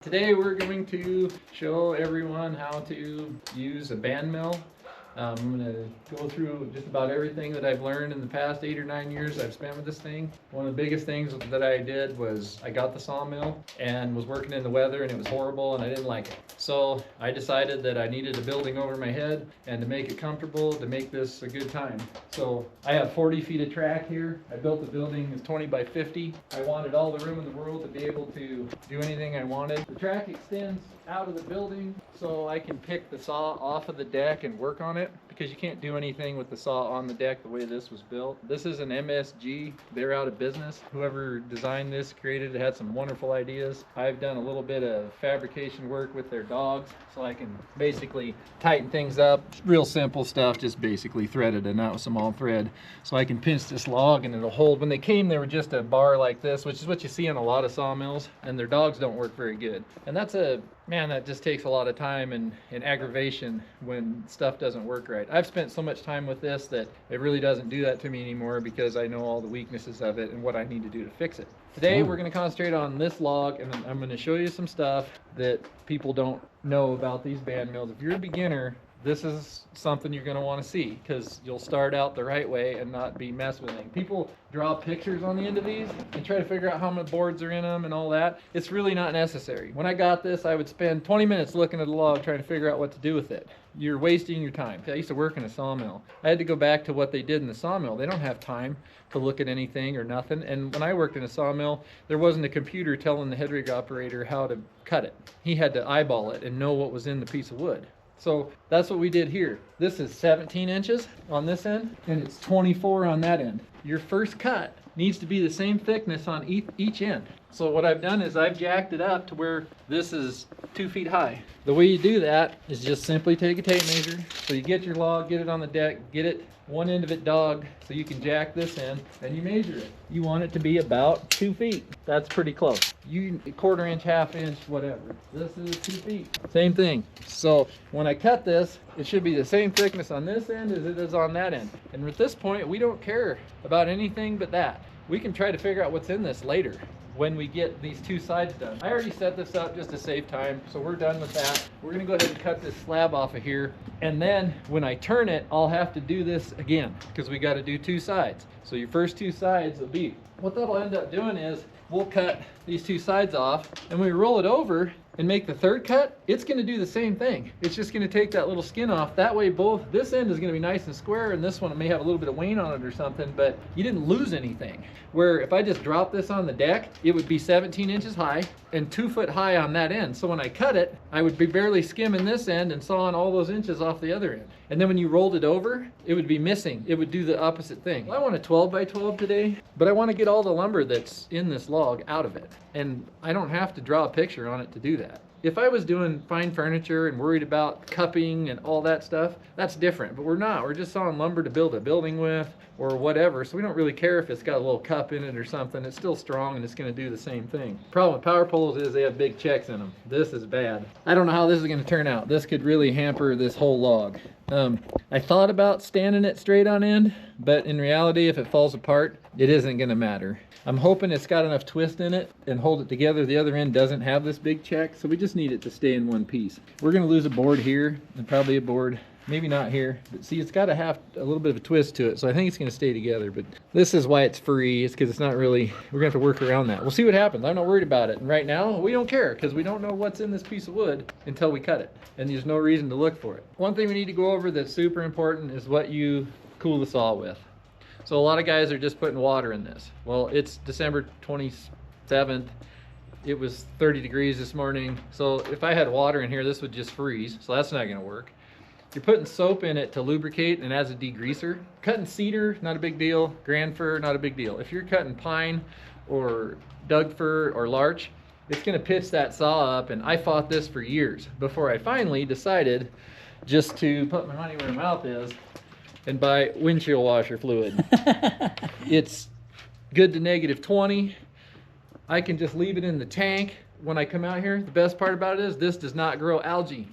Today we're going to show everyone how to use a band mill. I'm going to go through just about everything that I've learned in the past 8 or 9 years I've spent with this thing. One of the biggest things that I did was I got the sawmill and was working in the weather and it was horrible and I didn't like it. So I decided that I needed a building over my head and to make it comfortable, to make this a good time. So I have 40 feet of track here. I built the building, it's 20 by 50. I wanted all the room in the world to be able to do anything I wanted. The track extends out of the building so I can pick the saw off of the deck and work on it, because you can't do anything with the saw on the deck the way this was built. This is an MSG. They're out of business. Whoever designed this, created it, had some wonderful ideas. I've done a little bit of fabrication work with their dogs so I can basically tighten things up. Real simple stuff, just basically threaded and out with some all thread. So I can pinch this log and it'll hold. When they came, they were just a bar like this, which is what you see on a lot of sawmills, and their dogs don't work very good. And that's that just takes a lot of time and aggravation when stuff doesn't work right. I've spent so much time with this that it really doesn't do that to me anymore, because I know all the weaknesses of it and what I need to do to fix it. Today we're going to concentrate on this log, and I'm going to show you some stuff that people don't know about these band mills. If you're a beginner, this is something you're going to want to see, because you'll start out the right way and not be messing with anything. People draw pictures on the end of these and try to figure out how many boards are in them and all that. It's really not necessary. When I got this, I would spend 20 minutes looking at the log trying to figure out what to do with it. You're wasting your time. I used to work in a sawmill. I had to go back to what they did in the sawmill. They don't have time to look at anything or nothing. And when I worked in a sawmill, there wasn't a computer telling the head rig operator how to cut it. He had to eyeball it and know what was in the piece of wood. So that's what we did here. This is 17 inches on this end, and it's 24 on that end. Your first cut needs to be the same thickness on each end. So what I've done is I've jacked it up to where this is 2 feet high. The way you do that is just simply take a tape measure. So you get your log, get it on the deck, get it one end of it dogged so you can jack this in, and you measure it. You want it to be about 2 feet. That's pretty close. You quarter inch, half inch, whatever. This is 2 feet. Same thing. So when I cut this, it should be the same thickness on this end as it is on that end. And at this point, we don't care about anything but that. We can try to figure out what's in this later when we get these two sides done. I already set this up just to save time, so we're done with that. We're gonna go ahead and cut this slab off of here, and then when I turn it, I'll have to do this again, because we gotta do two sides. So your first two sides will be, what that'll end up doing is, we'll cut these two sides off, and when we roll it over and make the third cut, it's gonna do the same thing. It's just gonna take that little skin off. That way this end is gonna be nice and square, and this one may have a little bit of wane on it or something, but you didn't lose anything. Where if I just drop this on the deck, it would be 17 inches high and 2 foot high on that end. So when I cut it, I would be barely skimming this end and sawing all those inches off the other end. And then when you rolled it over, it would be missing. It would do the opposite thing. Well, I want a 12 by 12 today, but I want to get all the lumber that's in this log out of it. And I don't have to draw a picture on it to do that. If I was doing fine furniture and worried about cupping and all that stuff, that's different, but we're not. We're just sawing lumber to build a building with or whatever, so we don't really care if it's got a little cup in it or something. It's still strong and it's gonna do the same thing. Problem with power poles is they have big checks in them. This is bad. I don't know how this is gonna turn out. This could really hamper this whole log. I thought about standing it straight on end, but in reality, if it falls apart, it isn't gonna matter. I'm hoping it's got enough twist in it and hold it together. The other end doesn't have this big check, so we just need it to stay in one piece. We're gonna lose a board here and probably a board, maybe not here, but see, it's got to have a little bit of a twist to it, so I think it's gonna stay together. But this is why it's free. It's because it's not really, we're gonna have to work around that. We'll see what happens. I'm not worried about it. And right now, we don't care, because we don't know what's in this piece of wood until we cut it, and there's no reason to look for it. One thing we need to go over that's super important is what you cool the saw with. So a lot of guys are just putting water in this. Well, it's December 27th. It was 30 degrees this morning. So if I had water in here, this would just freeze. So that's not gonna work. You're putting soap in it to lubricate and as a degreaser. Cutting cedar, not a big deal. Grand fir, not a big deal. If you're cutting pine or Doug fir or larch, it's gonna pitch that saw up, and I fought this for years before I finally decided just to put my money where my mouth is and buy windshield washer fluid. It's good to -20. I can just leave it in the tank when I come out here. The best part about it is this does not grow algae.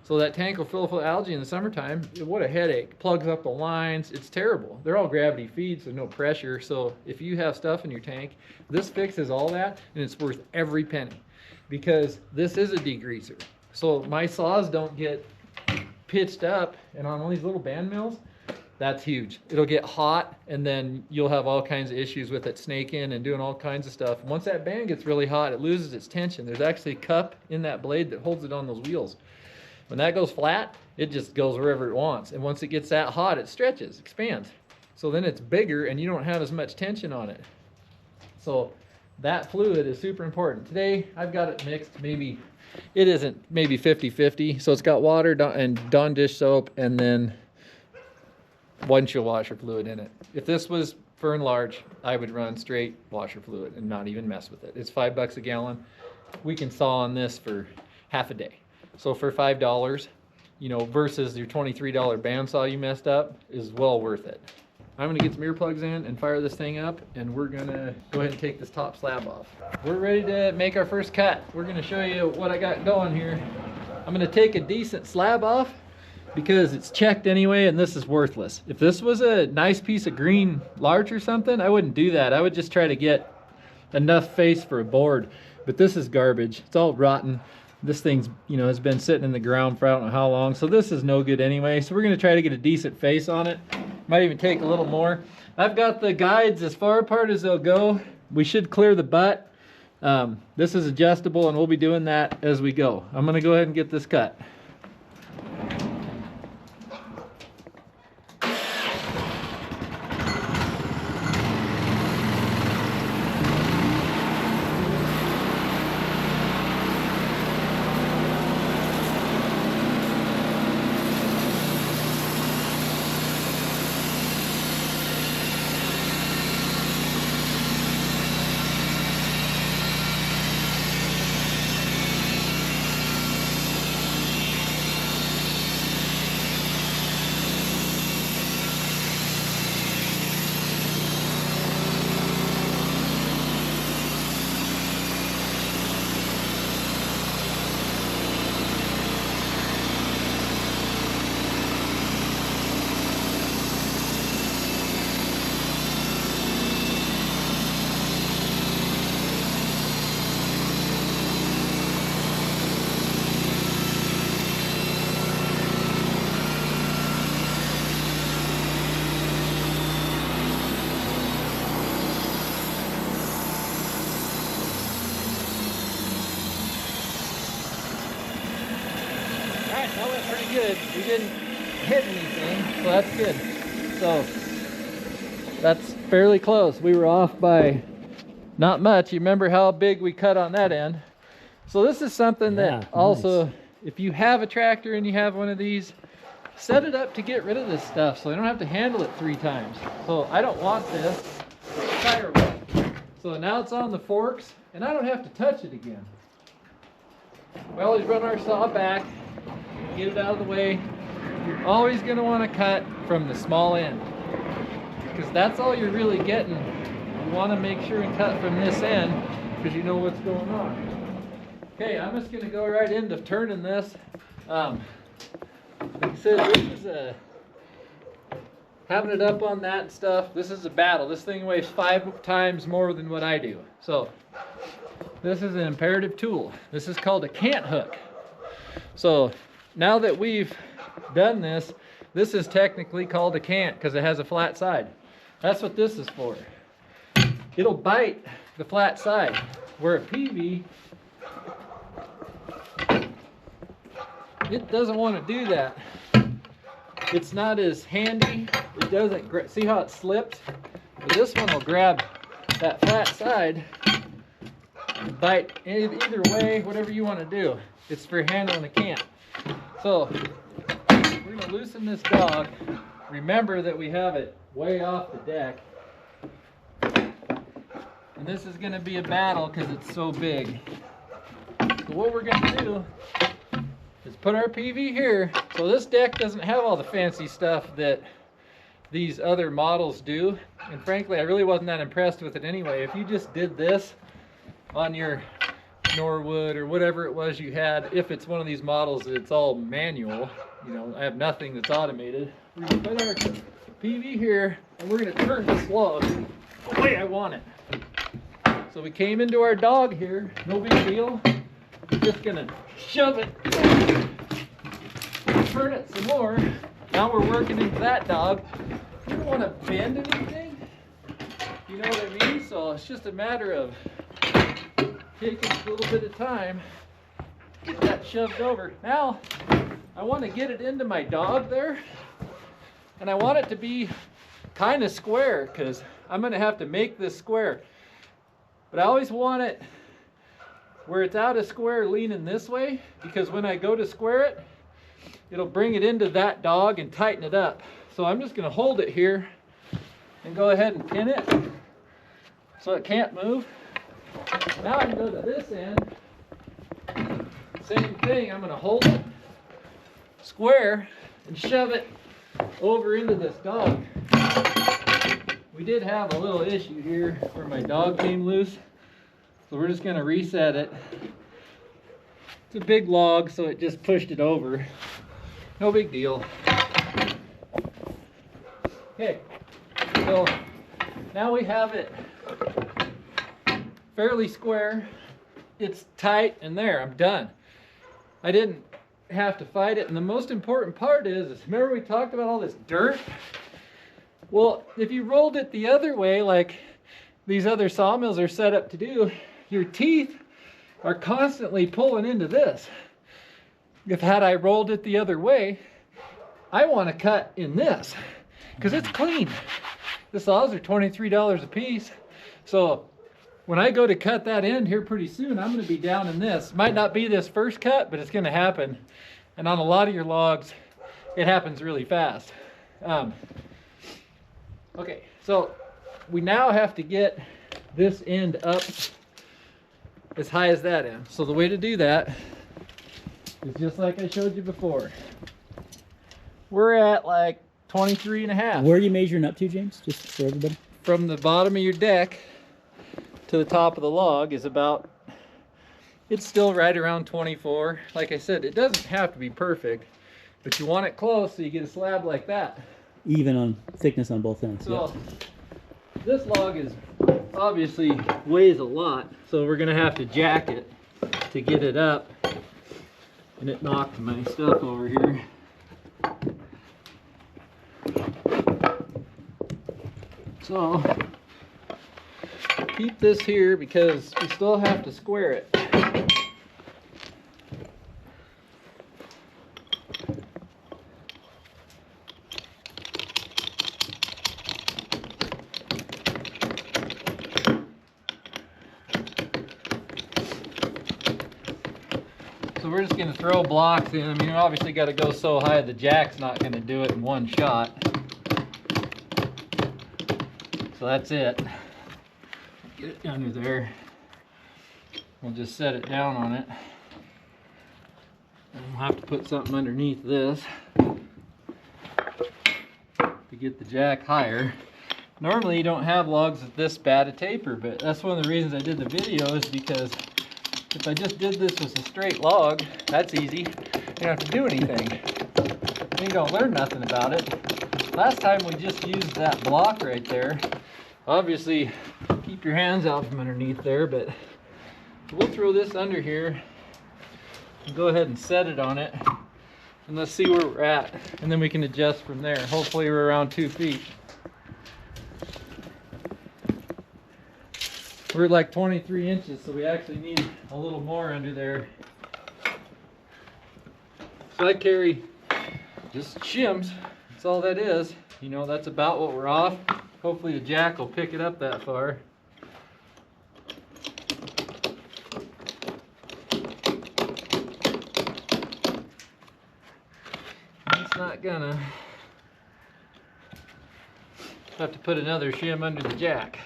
So that tank will fill full of algae in the summertime. What a headache. Plugs up the lines. It's terrible. They're all gravity feeds, so no pressure. So if you have stuff in your tank, this fixes all that, and it's worth every penny. because this is a degreaser. So my saws don't get pitched up, and on all these little band mills, that's huge. It'll get hot, and then you'll have all kinds of issues with it snaking and doing all kinds of stuff. Once that band gets really hot, it loses its tension. There's actually a cup in that blade that holds it on those wheels. When that goes flat, it just goes wherever it wants. And once it gets that hot, it stretches, expands. So then it's bigger and you don't have as much tension on it. So that fluid is super important. Today, I've got it mixed, maybe 50-50. So it's got water and Dawn dish soap and then windshield washer fluid in it. If this was Fern Large, I would run straight washer fluid and not even mess with it. It's $5 a gallon. We can saw on this for half a day. So for $5, you know, versus your $23 bandsaw you messed up is well worth it. I'm gonna get some earplugs in and fire this thing up, and we're gonna go ahead and take this top slab off. We're ready to make our first cut. We're gonna show you what I got going here. I'm gonna take a decent slab off because it's checked anyway, and this is worthless. If this was a nice piece of green larch or something, I wouldn't do that. I would just try to get enough face for a board, but this is garbage. It's all rotten. This thing's, you know, has been sitting in the ground for I don't know how long, so this is no good anyway. So we're gonna try to get a decent face on it. Might even take a little more. I've got the guides as far apart as they'll go. We should clear the butt. This is adjustable, and we'll be doing that as we go. I'm gonna go ahead and get this cut. That went pretty good. We didn't hit anything, so that's good. So that's fairly close. We were off by not much. You remember how big we cut on that end. So this is something that also, if you have a tractor and you have one of these, set it up to get rid of this stuff so you don't have to handle it 3 times. So I don't want this tire wet. So now it's on the forks and I don't have to touch it again. We always run our saw back, get it out of the way. You're always going to want to cut from the small end because that's all you're really getting. You want to make sure and cut from this end because you know what's going on. Okay, I'm just going to go right into turning this. Like I said, this is having it up on that and stuff. This is a battle. This thing weighs 5 times more than what I do. So this is an imperative tool. This is called a cant hook. So now that we've done this, this is technically called a cant because it has a flat side. That's what this is for. It'll bite the flat side, where a PV, it doesn't want to do that. It's not as handy. It doesn't, see how it slipped? But this one will grab that flat side and bite either way, whatever you want to do. It's for handling a cant. So we're going to loosen this dog. Remember that we have it way off the deck. And this is going to be a battle because it's so big. So what we're going to do is put our PV here. So this deck doesn't have all the fancy stuff that these other models do. And frankly, I really wasn't that impressed with it anyway. If you just did this on your Norwood or whatever it was you had, if it's one of these models it's all manual, you know, I have nothing that's automated. We're going to put our PV here and we're going to turn this log the way I want it. So we came into our dog here, no big deal. I'm just gonna shove it, turn it some more. Now we're working into that dog. You don't want to bend anything, you know what I mean? So it's just a matter of taking a little bit of time, get that shoved over. Now I want to get it into my dog there, and I want it to be kind of square because I'm going to have to make this square. But I always want it where it's out of square leaning this way, because when I go to square it, it'll bring it into that dog and tighten it up. So I'm just going to hold it here and go ahead and pin it so it can't move. Now I can go to this end. Same thing, I'm going to hold it square and shove it over into this dog. We did have a little issue here where my dog came loose, so we're just going to reset it. It's a big log, so it just pushed it over. No big deal. Okay, so now we have it fairly square. It's tight, and there, I'm done. I didn't have to fight it, and the most important part is remember we talked about all this dirt? Well, if you rolled it the other way, like these other sawmills are set up to do, your teeth are constantly pulling into this. If had I rolled it the other way, I want to cut in this because it's clean. The saws are $23 a piece. So when I go to cut that end here pretty soon, I'm going to be down in this. Might not be this first cut, but it's going to happen. And on a lot of your logs, it happens really fast. Okay, so we now have to get this end up as high as that end. So the way to do that is just like I showed you before. We're at like 23.5. Where are you measuring up to, James? Just for everybody. From the bottom of your deck to the top of the log is about, it's still right around 24. Like I said, it doesn't have to be perfect, but you want it close so you get a slab like that. Even on thickness on both ends. So this log is obviously weighs a lot, so we're gonna have to jack it to get it up. And it knocked my stuff over here. So keep this here because we still have to square it. So we're just going to throw blocks in. I mean, you obviously got to go so high the jack's not going to do it in one shot. So that's it. Get it under there. We'll just set it down on it. And we'll have to put something underneath this to get the jack higher. Normally you don't have logs with this bad a taper, but that's one of the reasons I did the video is because if I just did this with a straight log, that's easy. You don't have to do anything. Then you don't learn nothing about it. Last time we just used that block right there. Obviously, keep your hands out from underneath there, but we'll throw this under here and go ahead and set it on it. And let's see where we're at. And then we can adjust from there. Hopefully we're around 2 feet. We're at like 23 inches, so we actually need a little more under there. So I carry just shims. That's all that is. You know, that's about what we're off. Hopefully the jack will pick it up that far. It's not gonna. Have to put another shim under the jack.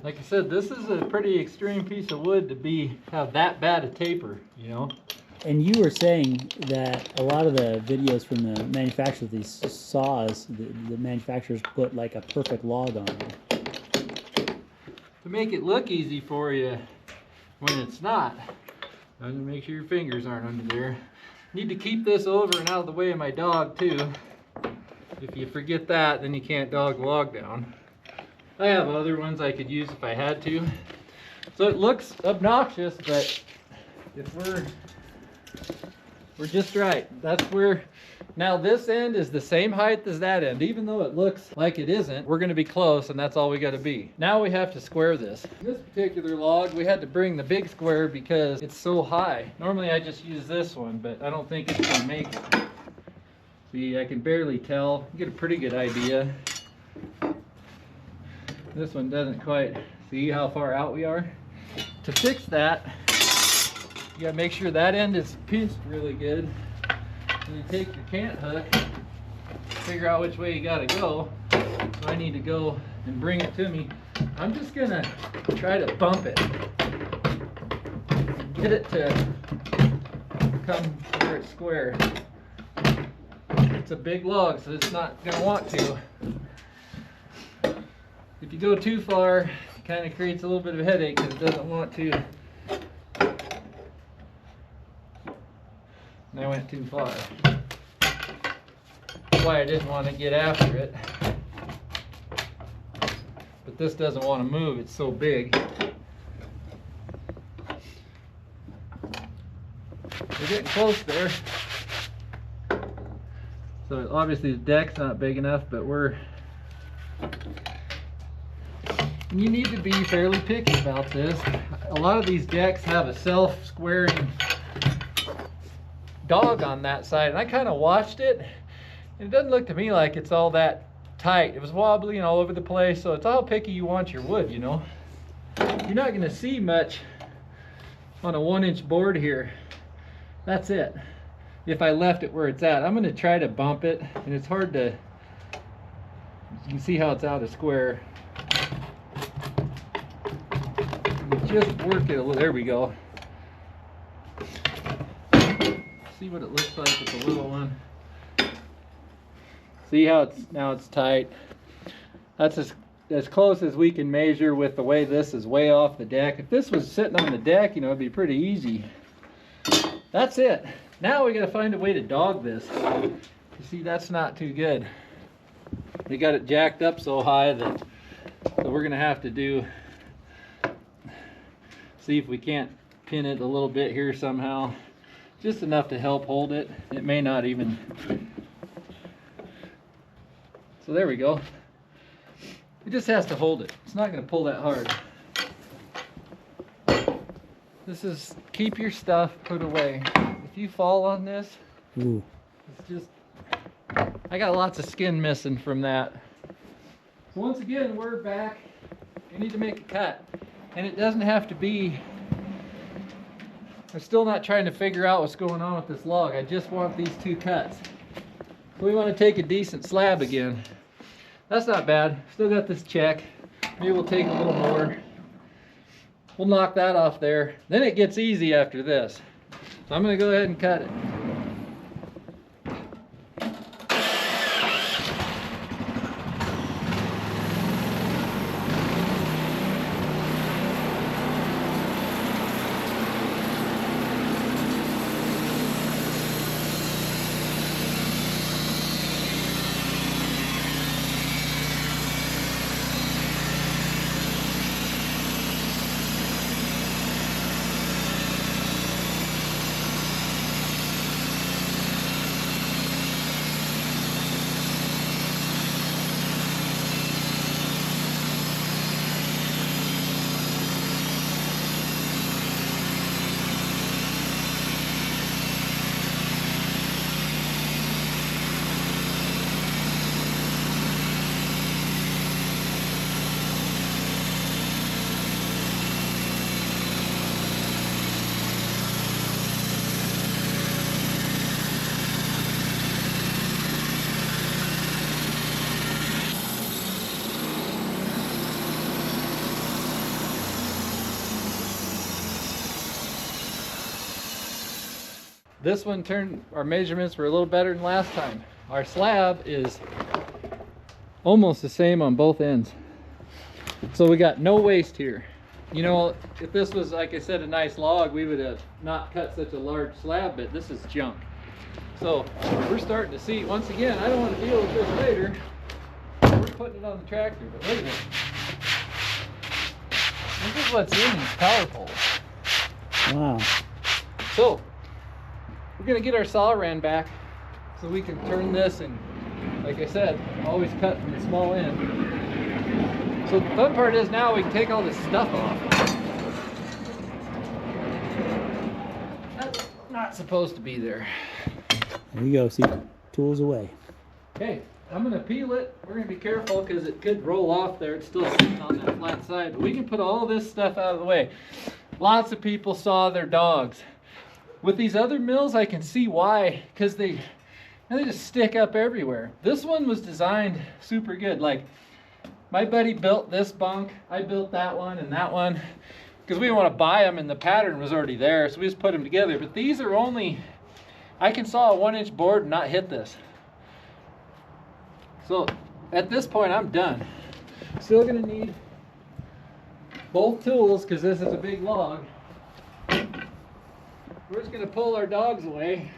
Like I said, this is a pretty extreme piece of wood to have that bad a taper, you know. And you were saying that a lot of the videos from the manufacturers of these saws, the manufacturers put like a perfect log on them. To make it look easy for you when it's not. And make sure your fingers aren't under there. Need to keep this over and out of the way of my dog too. If you forget that, then you can't dog the log down. I have other ones I could use if I had to. So it looks obnoxious, but if we're just right. That's where, now this end is the same height as that end. Even though it looks like it isn't, we're gonna be close, and that's all we gotta be. Now we have to square this. This particular log, we had to bring the big square because it's so high. Normally I just use this one, but I don't think it's gonna make it. See, I can barely tell. Get a pretty good idea. This one doesn't quite. See how far out we are? To fix that, you gotta make sure that end is pinched really good. And you take your cant hook, figure out which way you gotta go. So I need to go and bring it to me. I'm just gonna try to bump it. Get it to come where it's square. It's a big log, so it's not gonna want to. If you go too far, it kind of creates a little bit of a headache because it doesn't want to. And I went too far. That's why I didn't want to get after it. But this doesn't want to move, it's so big. We're getting close there. So obviously the deck's not big enough, but you need to be fairly picky about this. A lot of these decks have a self-squaring dog on that side, and I kind of watched it, and it doesn't look to me like it's all that tight. It was wobbly and all over the place, so it's all picky you want your wood, you know. You're not going to see much on a 1-inch board here. That's it. If I left it where it's at, I'm going to try to bump it, and it's hard to. You can see how it's out of square. Just work it a little. There we go. See what it looks like with the little one. See how it's tight. That's as close as we can measure with the way this is way off the deck. If this was sitting on the deck, you know, it'd be pretty easy. That's it. Now we got to find a way to dog this. You see, that's not too good. We got it jacked up so high that we're gonna have to see if we can't pin it a little bit here somehow. Just enough to help hold it. It may not even. So there we go. It just has to hold it. It's not gonna pull that hard. This is, keep your stuff put away. If you fall on this, ooh, it's just, I got lots of skin missing from that. So once again, we're back. You need to make a cut. And it doesn't have to be, I'm still not trying to figure out what's going on with this log. I just want these 2 cuts. We want to take a decent slab again. That's not bad. Still got this check. Maybe we'll take a little more. We'll knock that off there. Then it gets easy after this. So I'm going to go ahead and cut it. This one turned, our measurements were a little better than last time. Our slab is almost the same on both ends. So we got no waste here. You know, if this was, like I said, a nice log, we would have not cut such a large slab, but this is junk. So we're starting to see, once again, I don't want to deal with this later. We're putting it on the tractor, but wait a minute. This is what's in these power poles. Wow. So, we're gonna get our saw ran back so we can turn this, and like I said, always cut from the small end. So the fun part is now we can take all this stuff off. That's not supposed to be there. There you go, see, tools away. Okay, I'm gonna peel it. We're gonna be careful because it could roll off there. It's still sitting on that flat side, but we can put all this stuff out of the way. Lots of people saw their dogs. With these other mills, I can see why, because they just stick up everywhere. This one was designed super good. Like, my buddy built this bunk, I built that one and that one, because we didn't want to buy them and the pattern was already there, so we just put them together. But these are only, I can saw a 1-inch board and not hit this. So at this point, I'm done. Still gonna need both tools because this is a big log. We're just gonna pull our dogs away,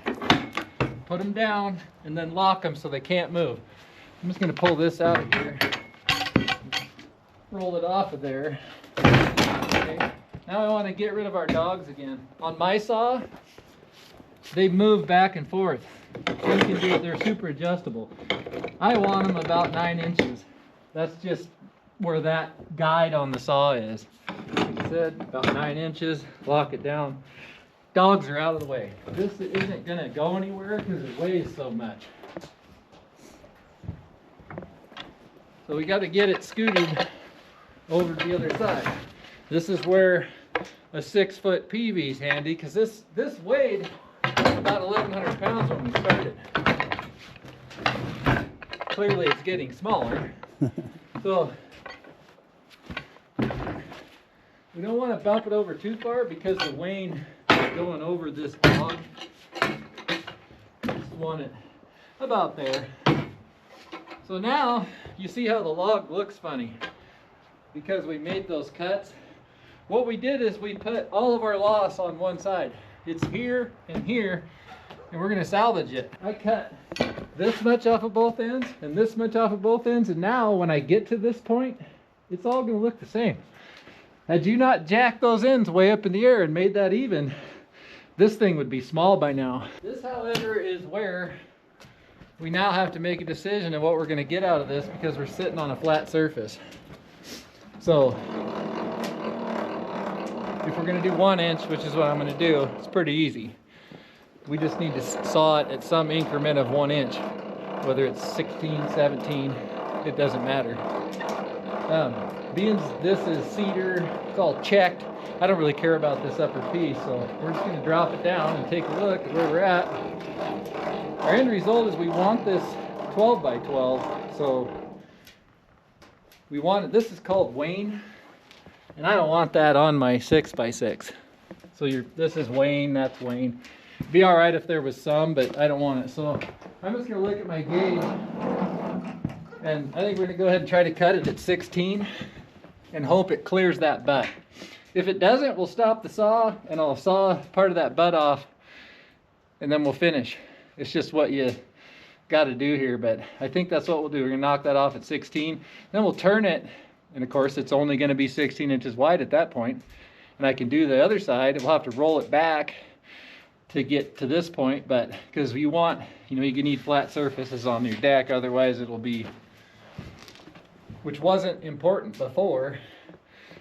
put them down, and then lock them so they can't move. I'm just gonna pull this out of here, roll it off of there. Okay. Now I want to get rid of our dogs again. On my saw, they move back and forth. You can do it, they're super adjustable. I want them about 9 inches. That's just where that guide on the saw is. Like I said, about 9 inches, lock it down. Dogs are out of the way. This isn't gonna go anywhere because it weighs so much. So we got to get it scooted over to the other side. This is where a 6-foot PV is handy because this weighed about 1,100 pounds when we started. Clearly it's getting smaller. So we don't want to bump it over too far because the wane going over this log. Just want it about there. So now you see how the log looks funny because we made those cuts. What we did is we put all of our loss on one side. It's here, and we're gonna salvage it. I cut this much off of both ends and this much off of both ends, and now when I get to this point, it's all gonna look the same. Had you not jacked those ends way up in the air and made that even, this thing would be small by now. This, however, is where we now have to make a decision of what we're going to get out of this because we're sitting on a flat surface. So if we're going to do 1 inch, which is what I'm going to do, it's pretty easy. We just need to saw it at some increment of 1 inch, whether it's 16, 17, it doesn't matter. Being this is cedar, it's all checked. I don't really care about this upper piece, so we're just going to drop it down and take a look at where we're at. Our end result is we want this 12 by 12, so we want it, this is called wane, and I don't want that on my 6 by 6. So this is wane, that's wane. It'd be all right if there was some, but I don't want it. So I'm just going to look at my gauge, and I think we're going to go ahead and try to cut it at 16 and hope it clears that butt. If it doesn't, we'll stop the saw and I'll saw part of that butt off and then we'll finish. It's just what you got to do here, but I think that's what we'll do. We're going to knock that off at 16. Then we'll turn it, and of course it's only going to be 16 inches wide at that point. And I can do the other side. We'll have to roll it back to get to this point, but because you want, you need flat surfaces on your deck, otherwise it'll be, which wasn't important before.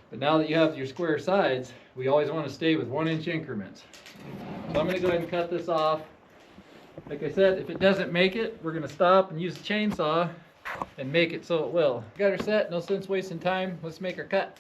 But now that you have your square sides, we always want to stay with 1 inch increments. So I'm going to go ahead and cut this off. Like I said, if it doesn't make it, we're going to stop and use the chainsaw and make it so it will. Got her set, no sense wasting time. Let's make our cut.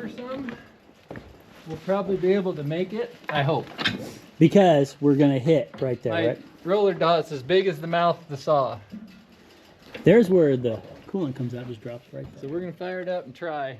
or some, we'll probably be able to make it. I hope. Because we're gonna hit right there, My right? roller dot's as big as the mouth of the saw. There's where the coolant comes out, just drops right So there. we're gonna fire it up and try.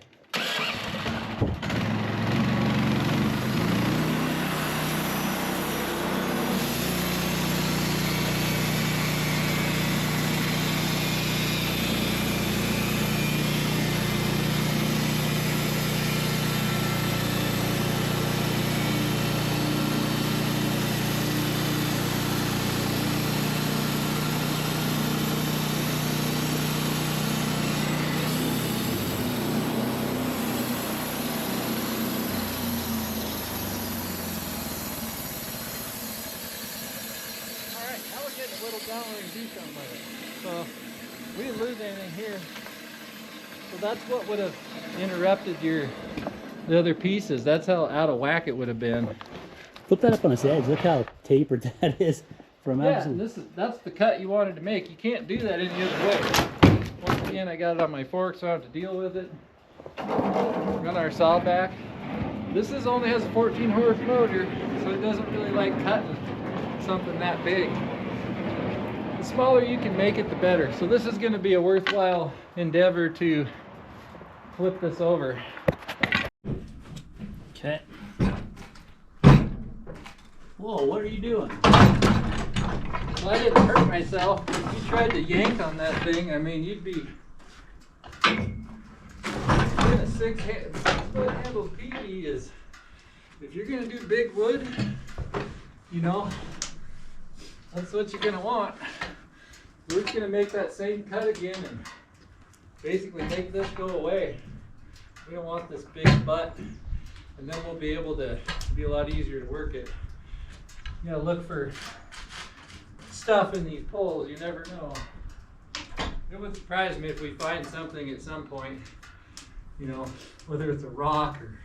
Now we're getting a little down where we can do something with it. So we didn't lose anything here. So that's what would have interrupted the other pieces. That's how out of whack it would have been. Flip that up on its edge. Look how tapered that is from Yeah, absolute. that's the cut you wanted to make. You can't do that any other way. Once again, I got it on my fork, so I don't have to deal with it. Run our saw back. This only has a 14 horse motor, so it doesn't really like cutting something that big. The smaller you can make it, the better. So this is going to be a worthwhile endeavor to flip this over. Okay. Whoa, what are you doing? Well, I didn't hurt myself. If you tried to yank on that thing, I mean, you'd be in a 6-foot handled PV is, if you're going to do big wood, you know, that's what you're going to want. We're just going to make that same cut again and basically make this go away. We don't want this big butt, and then we'll be able to be a lot easier to work it. You gotta look for stuff in these poles, you never know. It wouldn't surprise me if we find something at some point, you know, whether it's a rock or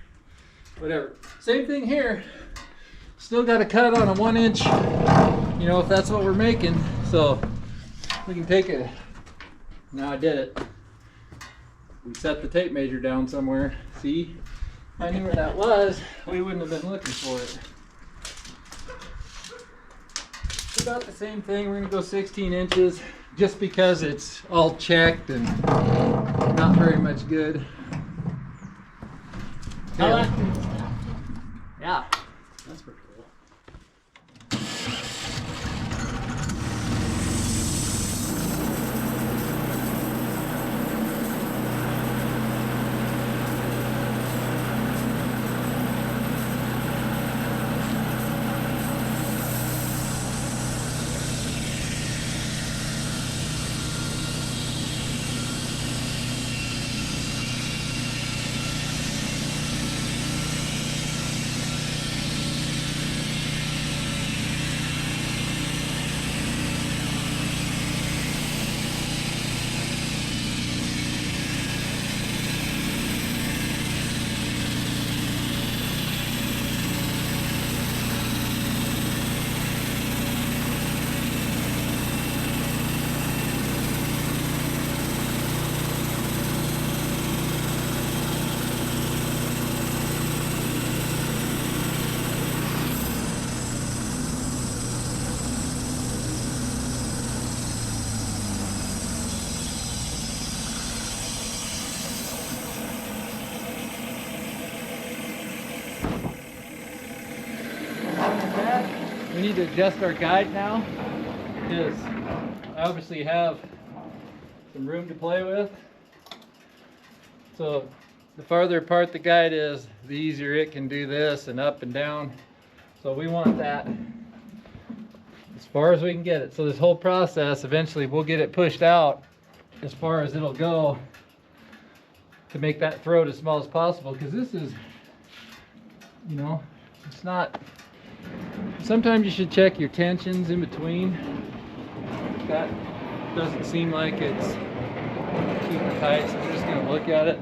whatever. Same thing here. Still got a cut on a 1 inch, you know, if that's what we're making. So we can take it. Now I did it. We set the tape measure down somewhere. See? If I knew where that was, we wouldn't have been looking for it. It's about the same thing. We're gonna go 16 inches just because it's all checked and not very much good. Yeah. Yeah. That's pretty cool. We need to adjust our guide now because I obviously have some room to play with. So the farther apart the guide is, the easier it can do this and up and down. So we want that as far as we can get it. So this whole process, eventually we'll get it pushed out as far as it'll go to make that throat as small as possible, because this is, you know, it's not, sometimes you should check your tensions in between. That doesn't seem like it's super tight, so we're just going to look at it.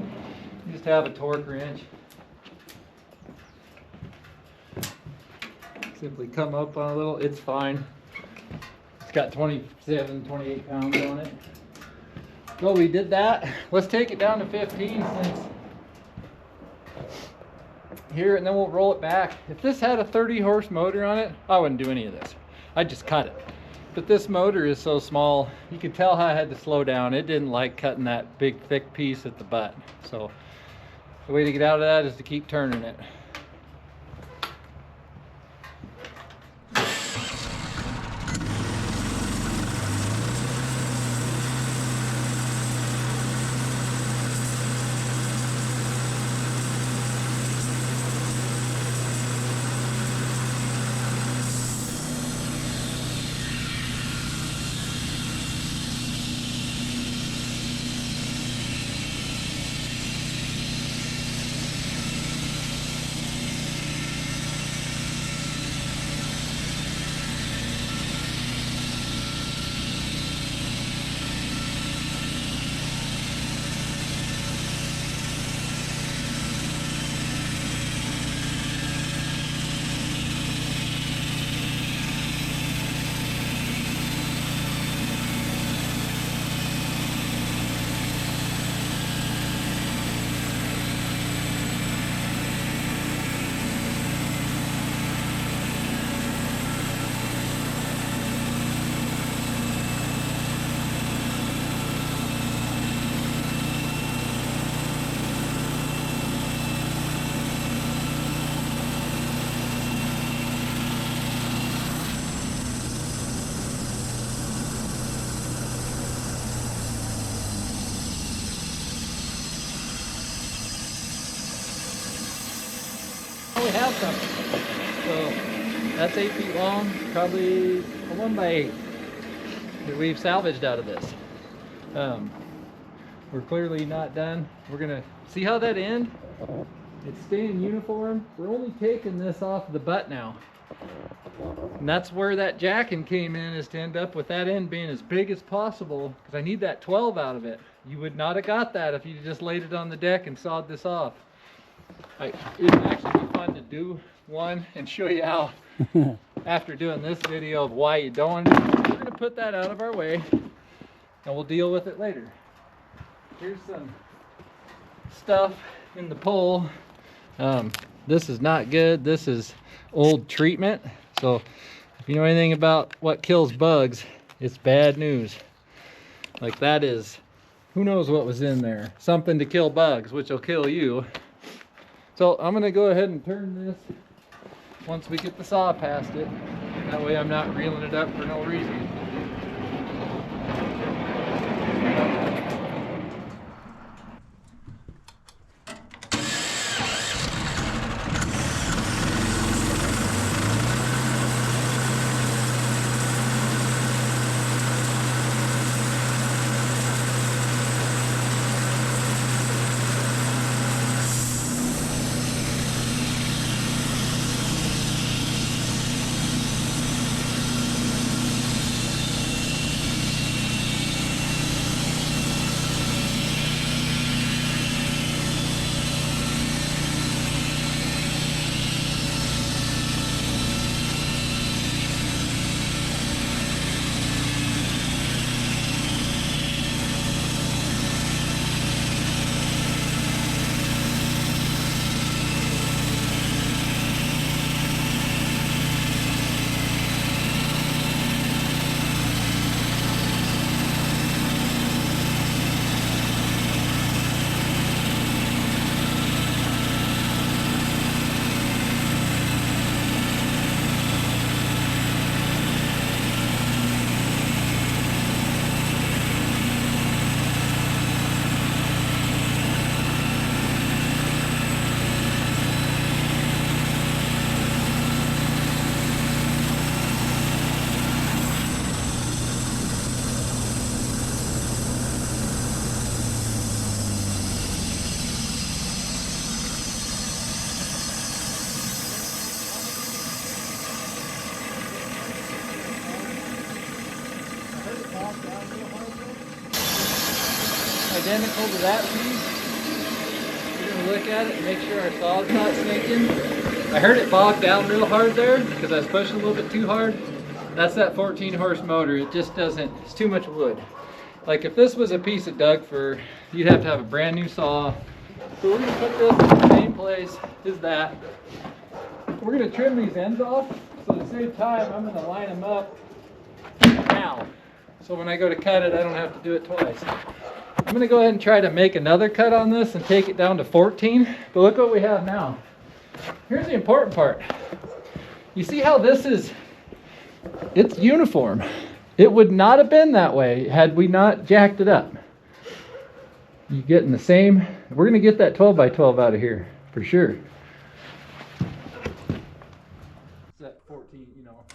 Just have a torque wrench. Simply come up on a little, it's fine. It's got 27, 28 pounds on it. So we did that. Let's take it down to 15 since here and then we'll roll it back. If this had a 30 horse motor on it, I wouldn't do any of this. I'd just cut it. But this motor is so small, you could tell how I had to slow down. It didn't like cutting that big thick piece at the butt. So the way to get out of that is to keep turning it. We have something. So that's 8 feet long, probably a 1x8 that we've salvaged out of this. We're clearly not done. We're gonna see how that end. It's staying uniform. We're only taking this off the butt now. And that's where that jacking came in, is to end up with that end being as big as possible, because I need that 12 out of it. You would not have got that if you just laid it on the deck and sawed this off. It would actually be fun to do one and show you how, after doing this video, of why you don't. We're going to put that out of our way and we'll deal with it later. Here's some stuff in the pole. This is not good. This is old treatment. So if you know anything about what kills bugs, it's bad news. Like, that is, who knows what was in there. Something to kill bugs, which will kill you. So I'm gonna go ahead and turn this once we get the saw past it. That way I'm not reeling it up for no reason. Identical to that piece. We're gonna look at it and make sure our saw's not snaking. I heard it bogged down real hard there because I was pushing a little bit too hard. That's that 14 horse motor. It just doesn't, it's too much wood. Like, if this was a piece of Doug fir, you'd have to have a brand new saw. So we're gonna put this in the same place is that we're gonna trim these ends off. So to save time, I'm gonna line them up now. So when I go to cut it, I don't have to do it twice. I'm gonna go ahead and try to make another cut on this and take it down to 14. But look what we have now. Here's the important part. You see how this is, it's uniform. It would not have been that way had we not jacked it up. You're getting the same, we're gonna get that 12 by 12 out of here, for sure. That 14, you know.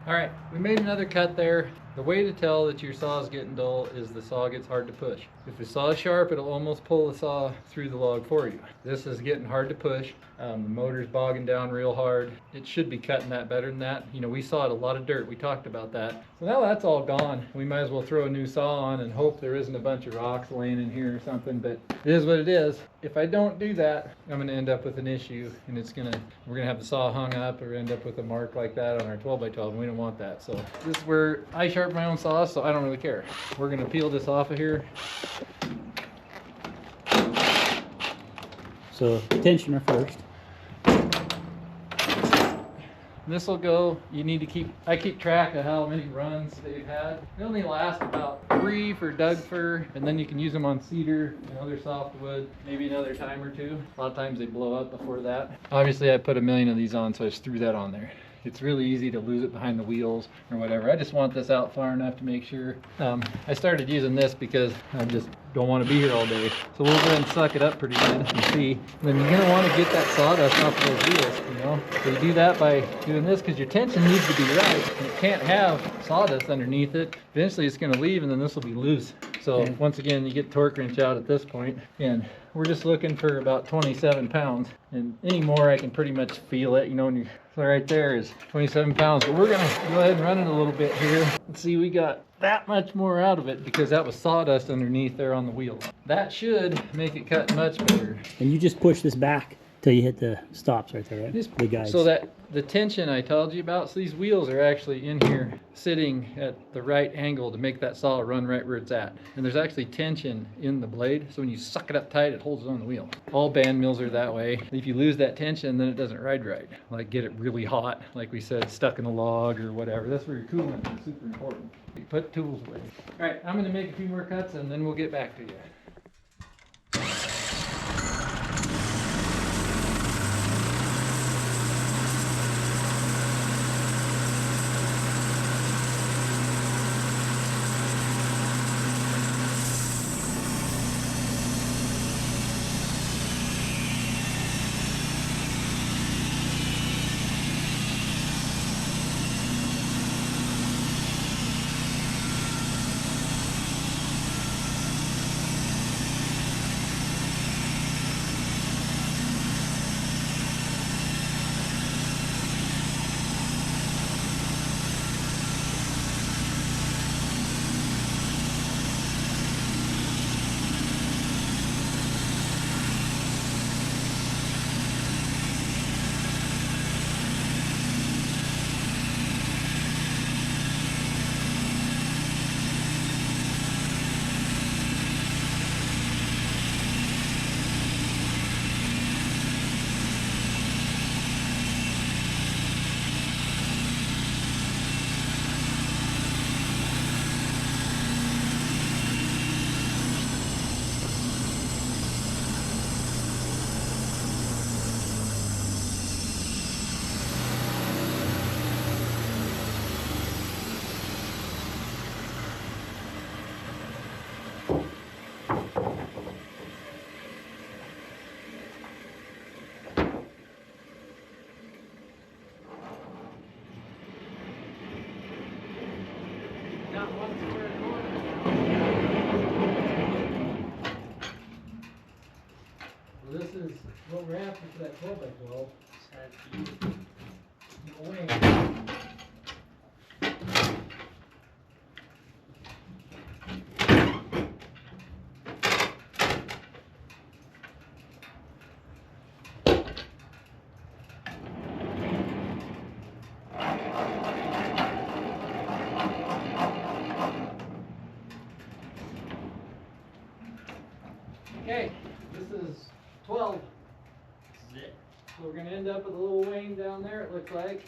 All right, we made another cut there. The way to tell that your saw is getting dull is the saw gets hard to push. If the saw is sharp, it'll almost pull the saw through the log for you. This is getting hard to push. The motor's bogging down real hard. It should be cutting that better than that. You know, we sawed a lot of dirt. We talked about that. So now that's all gone. We might as well throw a new saw on and hope there isn't a bunch of rocks laying in here or something, but it is what it is. If I don't do that, I'm gonna end up with an issue, and we're gonna have the saw hung up or end up with a mark like that on our 12 by 12, and we don't want that. So this is where I sharpen my own saw, so I don't really care. We're gonna peel this off of here. So tensioner first. This will go, I keep track of how many runs they've had. They only last about 3 for Doug fir, and then you can use them on cedar and other softwood, maybe another time or two. A lot of times they blow up before that. Obviously I put a million of these on, so I just threw that on there. It's really easy to lose it behind the wheels or whatever. I just want this out far enough to make sure. I started using this because I just don't want to be here all day. So we'll go ahead and suck it up pretty good and see. And then you're going to want to get that sawdust off of those wheels, you know. So you do that by doing this because your tension needs to be right. You can't have sawdust underneath it. Eventually it's going to leave and then this will be loose. So once again, you get torque wrench out at this point, and we're just looking for about 27 pounds. And any more, I can pretty much feel it, you know, when so right there is 27 pounds. But we're gonna go ahead and run it a little bit here. Let's see, we got that much more out of it because that was sawdust underneath there on the wheel. That should make it cut much better. And you just push this back till you hit the stops right there, right? The guides. So that the tension I told you about, so these wheels are actually in here sitting at the right angle to make that saw run right where it's at. And there's actually tension in the blade, so when you suck it up tight, it holds it on the wheel. All band mills are that way. If you lose that tension, then it doesn't ride right. Like get it really hot, like we said, stuck in a log or whatever. That's where your coolant is super important. Put tools away. All right, I'm gonna make a few more cuts and then we'll get back to you. This is what we're after for that 12 by 12. The wing. Okay, this is 12. So we're going to end up with a little wing down there, it looks like.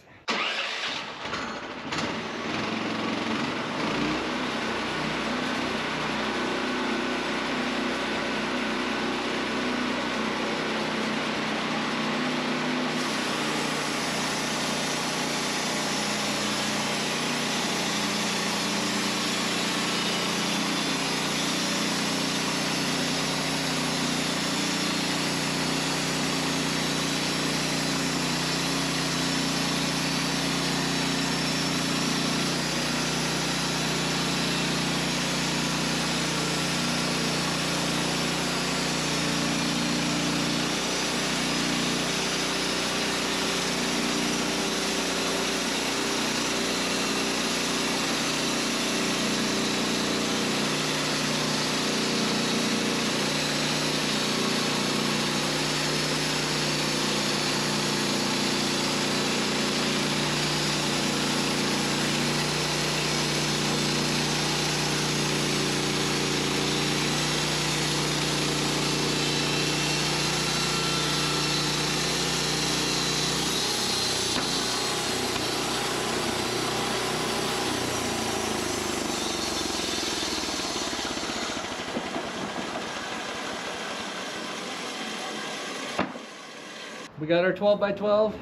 We got our 12 by 12.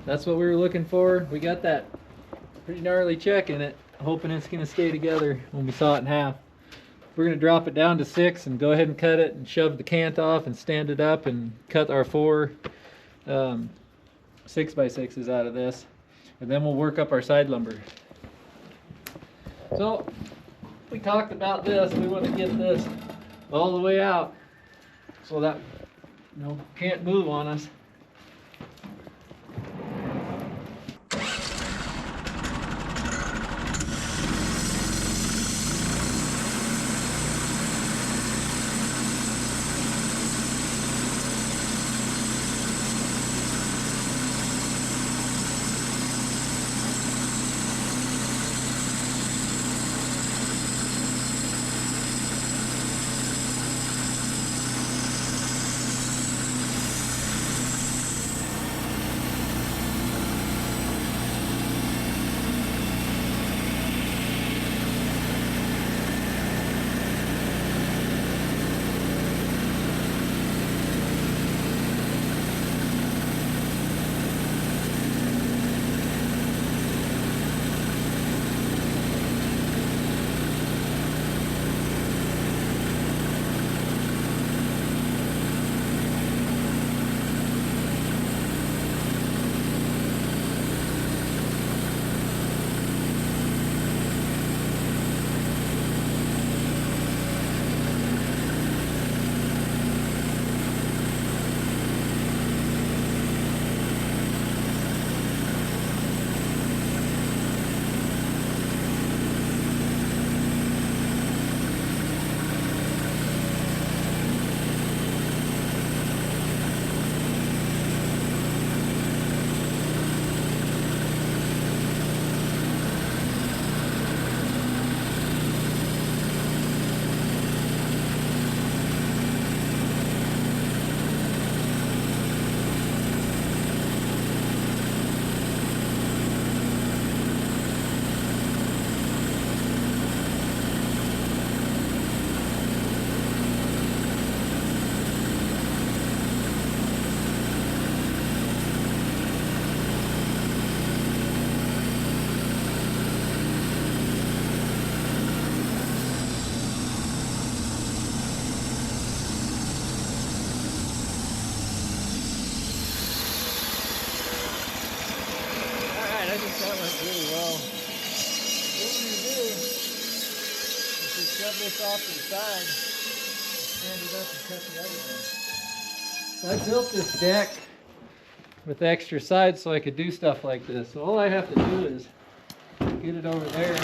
That's what we were looking for. We got that pretty gnarly check in it, hoping it's gonna stay together when we saw it in half. We're gonna drop it down to 6 and go ahead and cut it and shove the cant off and stand it up and cut our 4 6 by 6s out of this. And then we'll work up our side lumber. So we talked about this. We want to get this all the way out so that can't move on us. is shove this off to the side, stand it up and cut the other one. So I built this deck with extra sides so I could do stuff like this. So all I have to do is get it over there,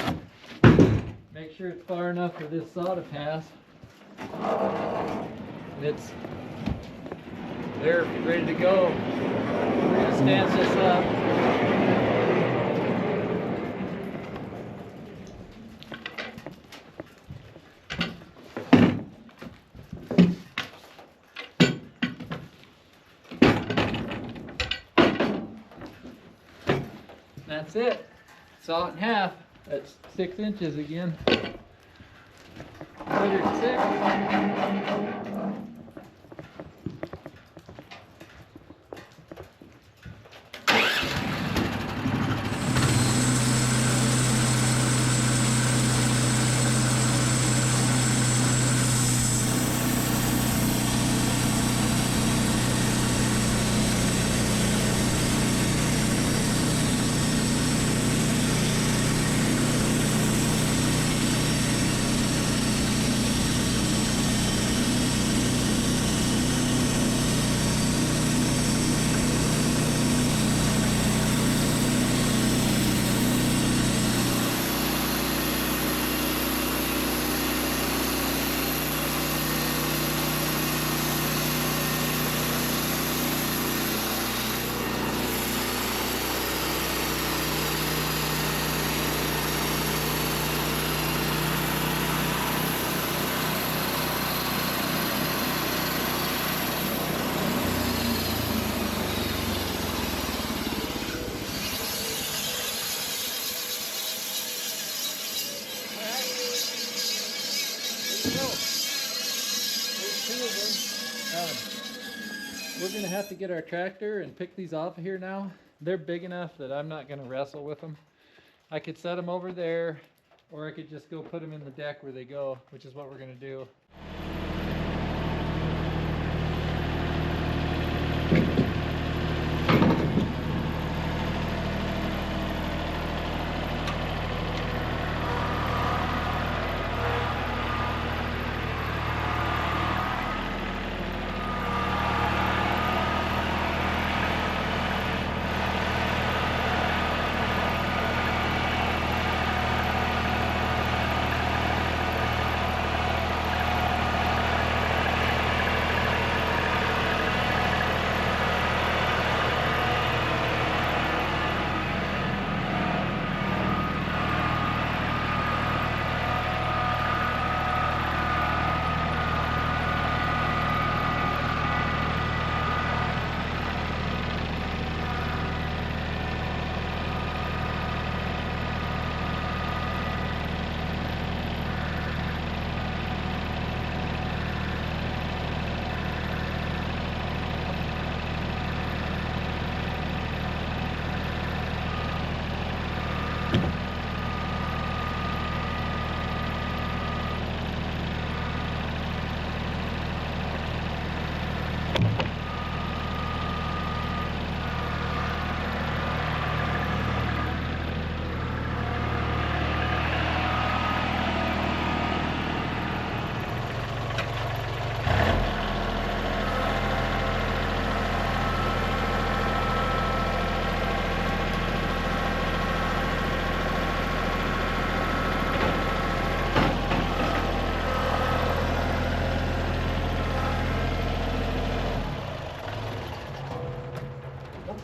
make sure it's far enough for this saw to pass, and it's there, ready to go. We're going to stance this up. That's it. Saw it in half. That's 6 inches again. 106. We're going to have to get our tractor and pick these off of here now. They're big enough that I'm not going to wrestle with them. I could set them over there, or I could just go put them in the deck where they go, which is what we're going to do.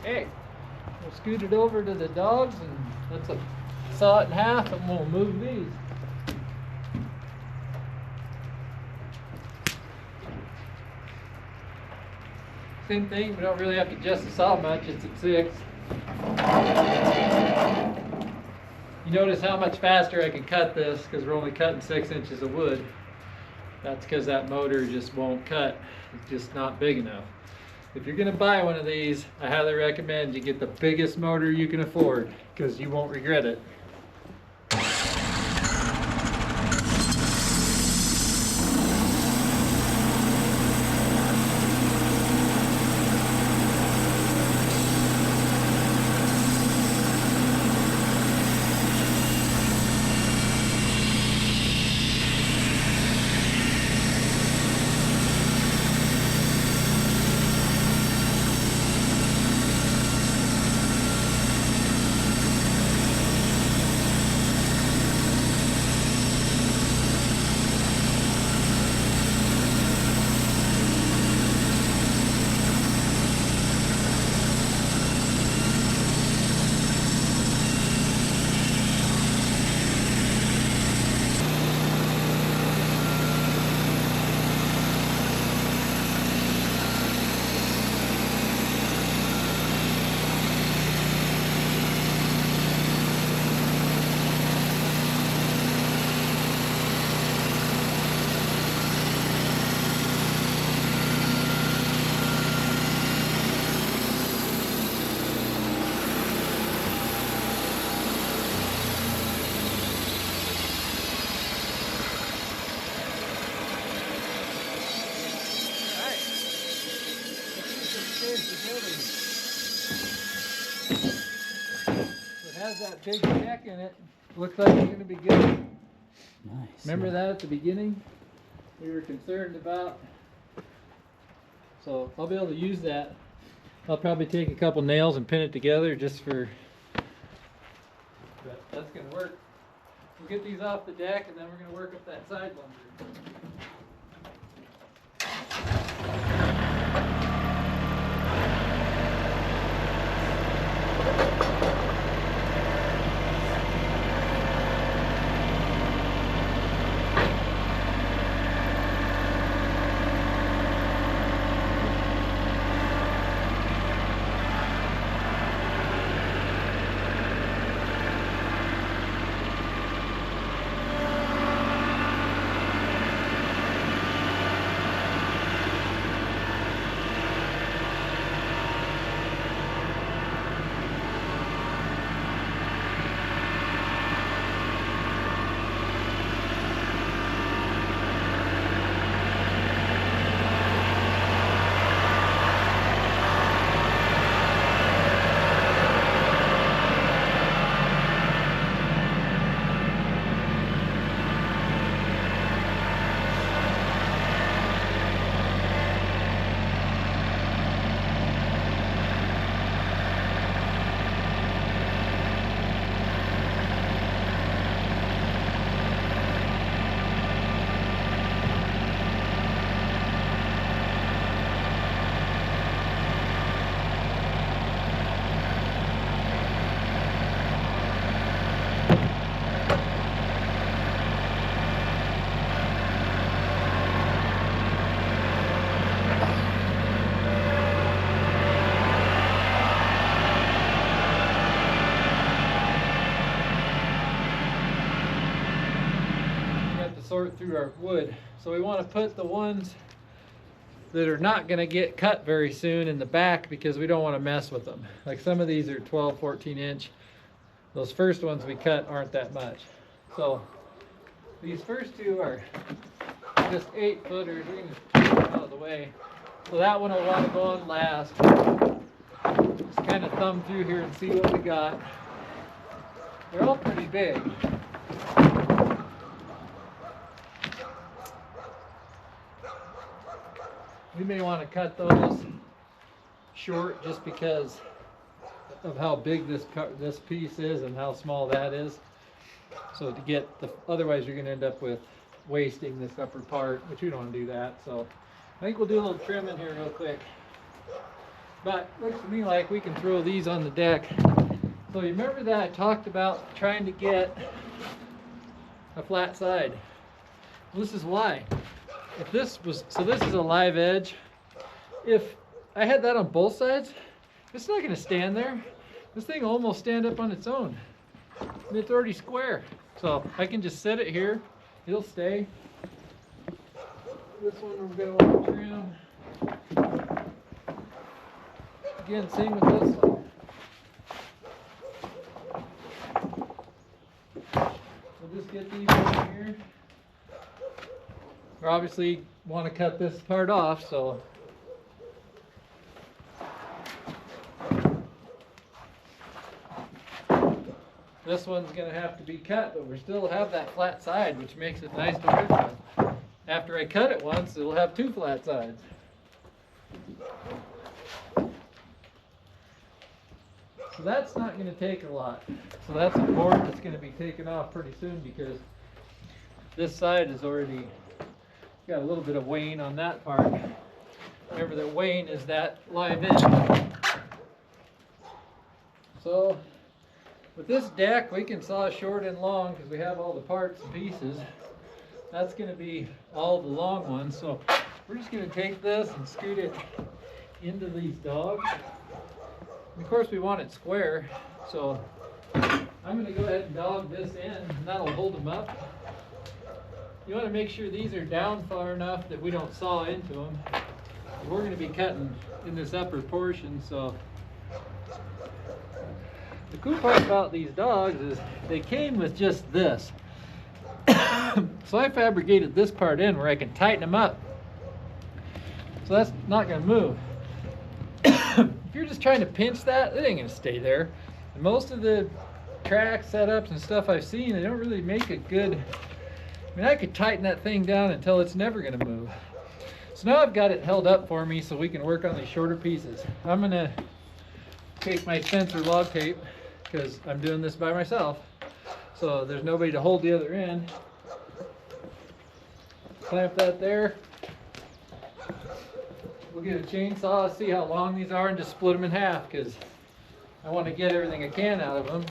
Okay, we'll scoot it over to the dogs and let's saw it in half and we'll move these. Same thing, we don't really have to adjust the saw much, it's at 6. You notice how much faster I can cut this because we're only cutting 6 inches of wood. That's because that motor just won't cut, it's just not big enough. If you're going to buy one of these, I highly recommend you get the biggest motor you can afford because you won't regret it. finish the building. So it has that big deck in it. Looks like it's going to be good. Nice. Remember that at the beginning? We were concerned about. So I'll be able to use that. I'll probably take a couple nails and pin it together just for, but that's going to work. We'll get these off the deck and then we're going to work up that side lumber. Sort through our wood. So we want to put the ones that are not going to get cut very soon in the back because we don't want to mess with them. Like some of these are 12, 14 inch. Those first ones we cut aren't that much. So these first two are just 8 footers. We can just take them out of the way. So that one will want to go on last. Just kind of thumb through here and see what we got. They're all pretty big. We may want to cut those short just because of how big this piece is and how small that is. So to get the, otherwise you're going to end up with wasting this upper part, which we don't want to do that. So I think we'll do a little trim in here real quick. But it looks to me like we can throw these on the deck. So you remember that I talked about trying to get a flat side. Well, this is why. If this was, so this is a live edge. If I had that on both sides, it's not going to stand there. This thing will almost stand up on its own. And it's already square. So I can just set it here. It'll stay. This one we're going to want to trim. Again, same with this one. We'll just get these over here. We obviously want to cut this part off, so this one's going to have to be cut, but we still have that flat side, which makes it nice to work with. After I cut it once, it'll have 2 flat sides. So that's not going to take a lot. So that's a board that's going to be taken off pretty soon because this side is already got a little bit of wane on that part. Remember that wane is that live end. So with this deck, we can saw short and long because we have all the parts and pieces. That's going to be all the long ones. So we're just going to take this and scoot it into these dogs. And of course, we want it square. So I'm going to go ahead and dog this in, and that'll hold them up. You want to make sure these are down far enough that we don't saw into them. We're going to be cutting in this upper portion, so the cool part about these dogs is they came with just this. So I fabricated this part in where I can tighten them up. So that's not going to move. if you're just trying to pinch that, it ain't gonna stay there. And most of the track setups and stuff I've seen, they don't really make a good, I mean, I could tighten that thing down until it's never gonna move. So now I've got it held up for me so we can work on these shorter pieces. I'm gonna take my Spencer log tape because I'm doing this by myself. So there's nobody to hold the other end. Clamp that there. We'll get a chainsaw, see how long these are, and just split them in half because I want to get everything I can out of them.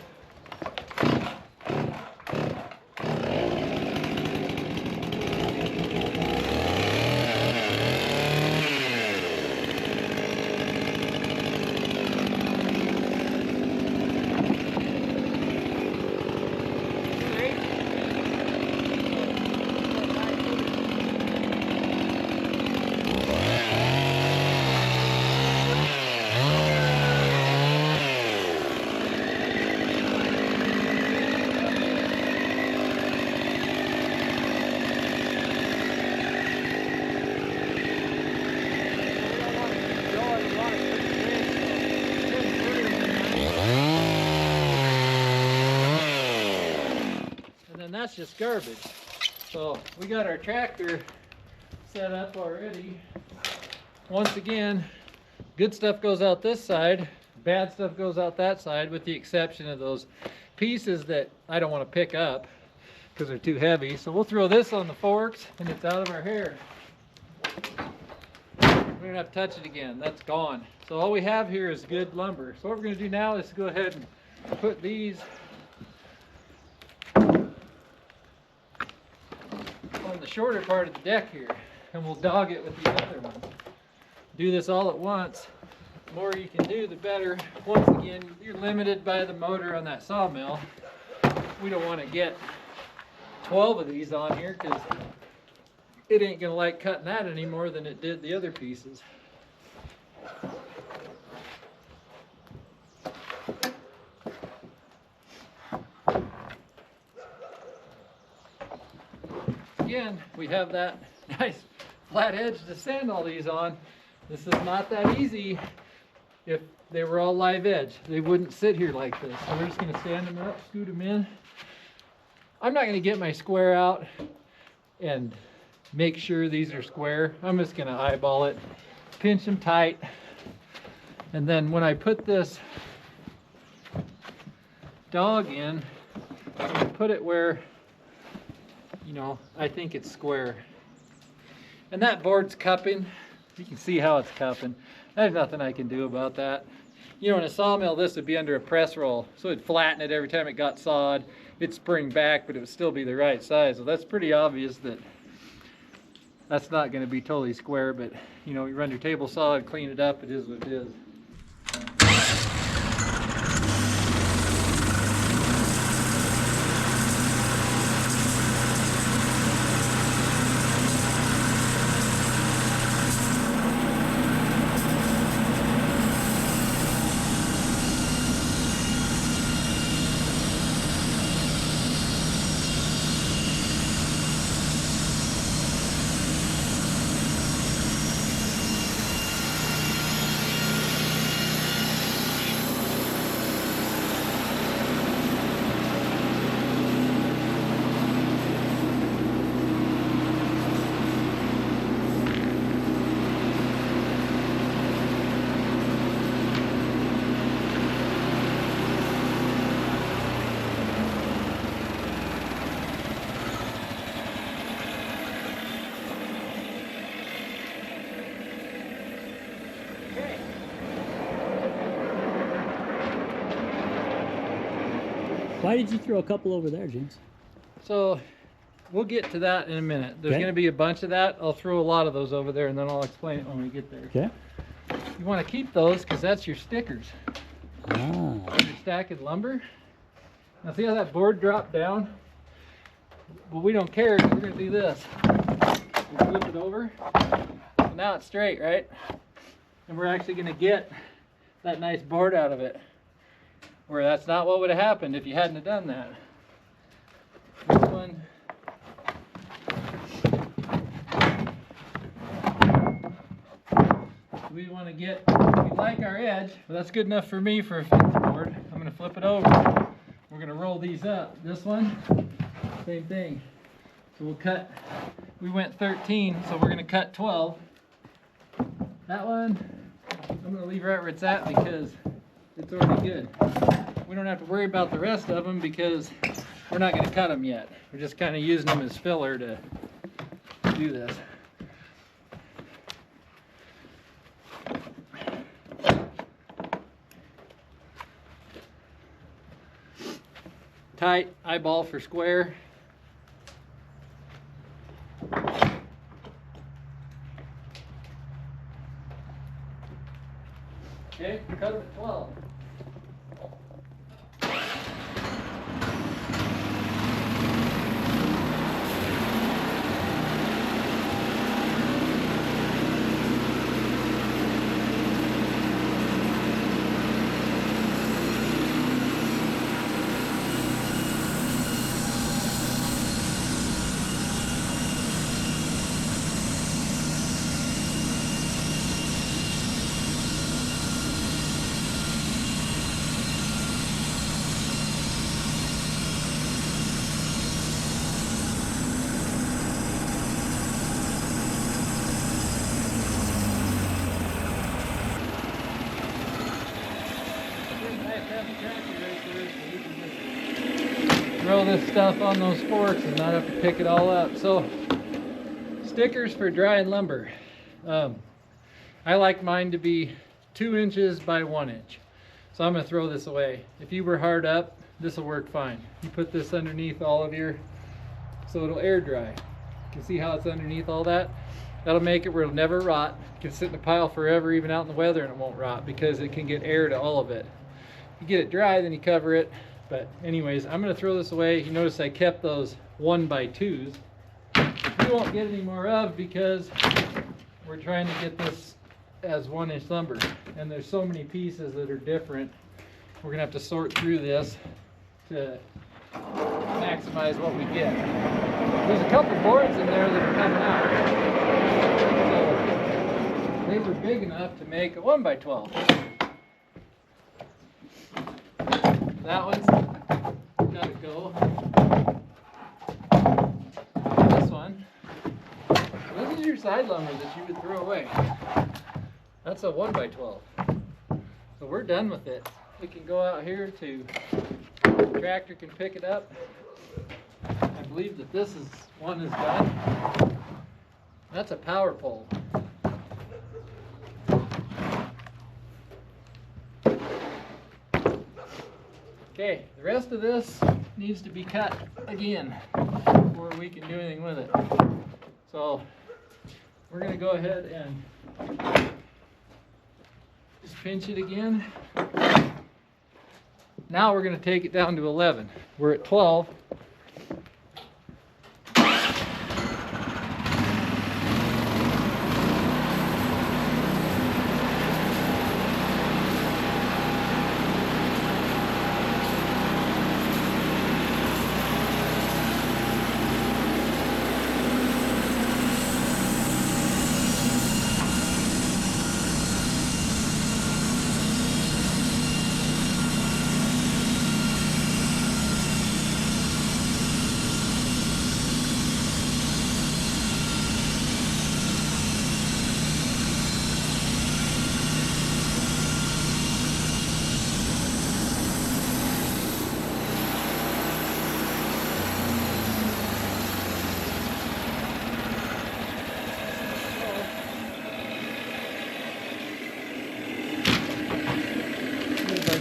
And that's just garbage. So we got our tractor set up already. Once again, good stuff goes out this side, bad stuff goes out that side, with the exception of those pieces that I don't want to pick up because they're too heavy. So we'll throw this on the forks and it's out of our hair. We don't have to touch it again, that's gone. So all we have here is good lumber. So what we're going to do now is go ahead and put these on the shorter part of the deck here, and we'll dog it with the other one. Do this all at once. The more you can do, the better. Once again, you're limited by the motor on that sawmill. We don't want to get 12 of these on here because it ain't gonna like cutting that any more than it did the other pieces. Again, we have that nice flat edge to sand all these on. This is not that easy. If they were all live edge, they wouldn't sit here like this. So we're just going to stand them up, scoot them in. I'm not going to get my square out and make sure these are square. I'm just going to eyeball it, pinch them tight, and then when I put this dog in, I'm going to put it where, you know, I think it's square. And that board's cupping. You can see how it's cupping. There's nothing I can do about that. You know, in a sawmill, this would be under a press roll, so it'd flatten it every time it got sawed. It'd spring back, but it would still be the right size. So that's pretty obvious that that's not going to be totally square, but you know, you run your table saw and clean it up, it is what it is. Why did you throw a couple over there, James? So we'll get to that in a minute. There's Okay. going to be a bunch of that. I'll throw a lot of those over there and then I'll explain it when we get there. Okay. You want to keep those because that's your stickers. Ah. You're stacking lumber. Now see how that board dropped down? Well, we don't care because we're going to do this. We flip it over. So now it's straight, right? And we're actually going to get that nice board out of it. Where that's not what would have happened if you hadn't have done that. This one. We want to get, we like our edge, but that's good enough for me for a fence board. I'm going to flip it over. We're going to roll these up. This one, same thing. So we'll cut, we went 13, so we're going to cut 12. That one, I'm going to leave right where it's at because it's already good. We don't have to worry about the rest of them because we're not going to cut them yet. We're just kind of using them as filler to do this. Tight, eyeball for square. Okay, cut them at 12. Throw this stuff on those forks and not have to pick it all up. So, stickers for drying lumber. I like mine to be 2 inches by 1 inch. So I'm going to throw this away. If you were hard up, this will work fine. You put this underneath all of your, so it'll air dry. You can see how it's underneath all that? That'll make it where it'll never rot. It can sit in a pile forever, even out in the weather, and it won't rot because it can get air to all of it. You get it dry, then you cover it. But anyways, I'm going to throw this away. You notice I kept those 1x2s. We won't get any more of because we're trying to get this as 1 inch lumber. And there's so many pieces that are different. We're going to have to sort through this to maximize what we get. There's a couple boards in there that are coming out. So they were big enough to make a 1x12. That one's gotta go. This one. This is your side lumber that you would throw away. That's a 1x12. So we're done with it. We can go out here to the tractor can pick it up. I believe that this is one is done. That's a power pole. Okay, the rest of this needs to be cut again before we can do anything with it. So we're going to go ahead and just pinch it again. Now we're going to take it down to 11. We're at 12.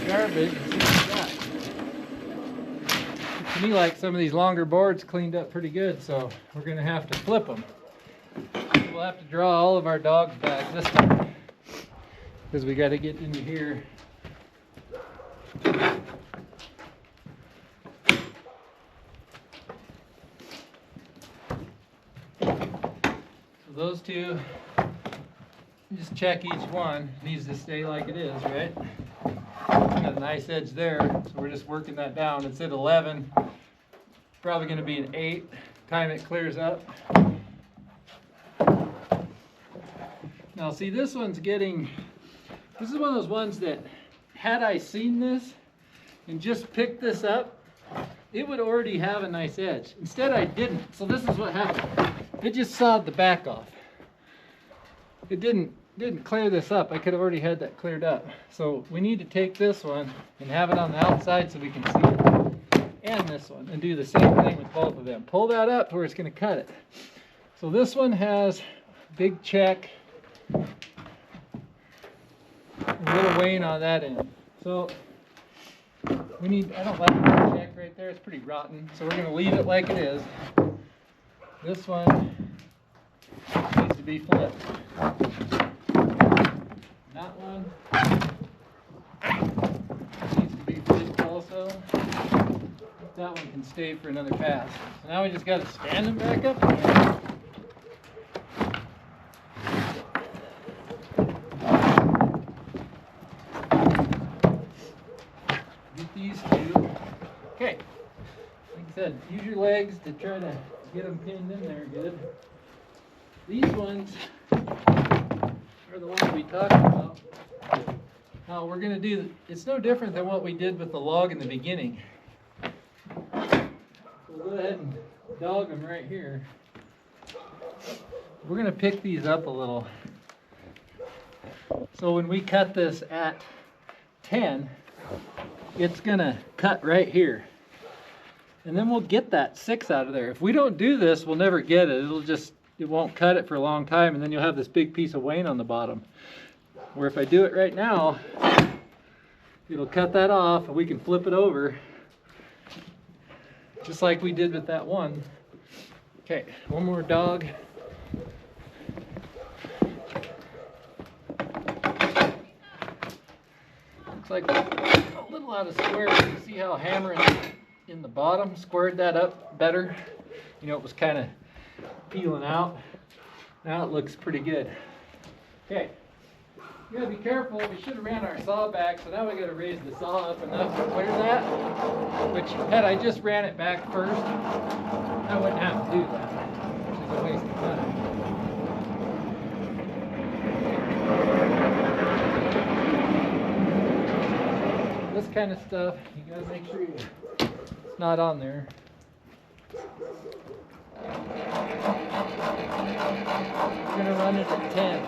Garbage and see what we got. To me, like some of these longer boards cleaned up pretty good, so we're going to have to flip them. We'll have to draw all of our dog bags this time because we got to get into here. So those two, just check each one. It needs to stay like it is, right? Got a nice edge there, so we're just working that down. It's at 11. It's probably going to be an 8 time it clears up. Now see, this one's getting This is one of those ones that, had I seen this and just picked this up, it would already have a nice edge. Instead I didn't, so this is what happened. It just sawed the back off. It didn't clear this up. I could have already had that cleared up. So we need to take this one and have it on the outside so we can see it. And this one, and do the same thing with both of them. Pull that up where it's going to cut it. So this one has big check, a little wane on that end. So we need, I don't like the check right there, it's pretty rotten. So we're going to leave it like it is. This one needs to be flipped. That one needs to be flipped also. That one can stay for another pass. So now we just got to stand them back up again. Get these two. Okay. Like I said, use your legs to try to get them pinned in there good. These ones are the ones we talked about. Now we're going to do, it's no different than what we did with the log in the beginning. We'll go ahead and dog them right here. We're going to pick these up a little. So when we cut this at 10, it's going to cut right here. And then we'll get that 6 out of there. If we don't do this, we'll never get it. It won't cut it for a long time, and then you'll have this big piece of wane on the bottom. Where if I do it right now, it'll cut that off, and we can flip it over, just like we did with that one. Okay, one more dog. Looks like a little out of square. You see how hammering in the bottom squared that up better? You know, it was kind of peeling out. Now it looks pretty good. Okay, you gotta be careful. We should have ran our saw back, so now we gotta raise the saw up enough to clear that. Which, had I just ran it back first, I wouldn't have to do that. Which is a waste of time. This kind of stuff, you gotta make sure it's not on there. We're going to run it at 10.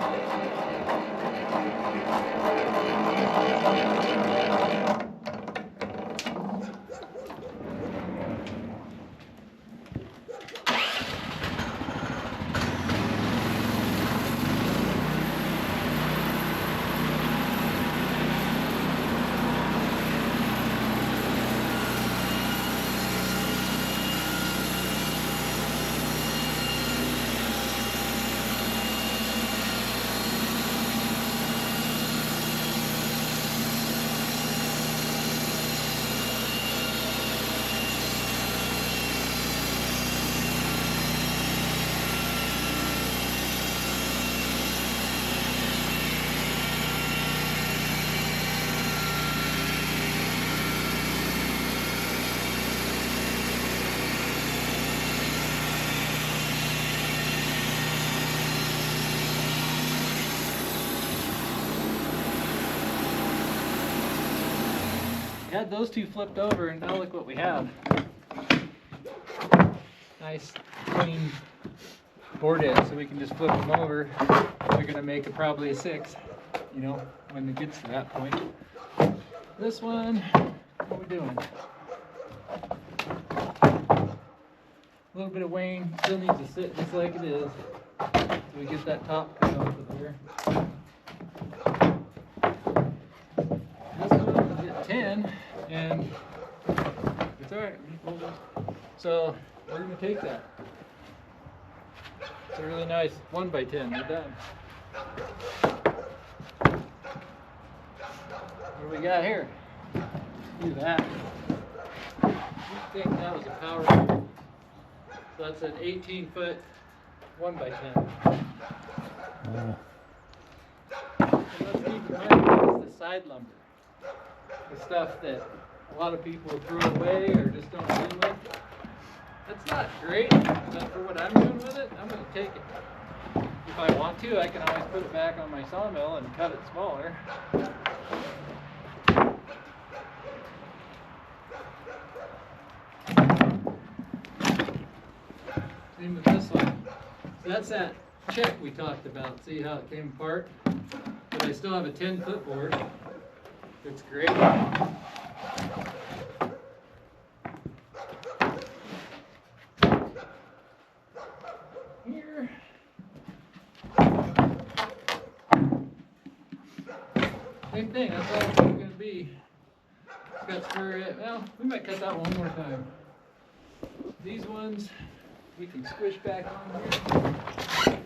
Had those two flipped over, and now look what we have. Nice clean board edge, so we can just flip them over. We're going to make it probably a 6, you know, when it gets to that point. This one, what are we doing? A little bit of wane, still needs to sit just like it is. So we get that top cut off of there. This one is at 10. And it's all right. So we're going to take that. It's a really nice 1x10. We're done. What do we got here? Do that. I think that was a power tool. So that's an 18-foot 1x10. And let's keep in mind this is the side lumber. The stuff that a lot of people throw away or just don't deal with. That's not great, but for what I'm doing with it, I'm going to take it. If I want to, I can always put it back on my sawmill and cut it smaller. Same with this one. So that's that check we talked about. See how it came apart? But I still have a 10-foot board. It's great. Here. Same thing, that's all it's going to be. It's got spur. Well, we might cut that one more time. These ones we can squish back on here.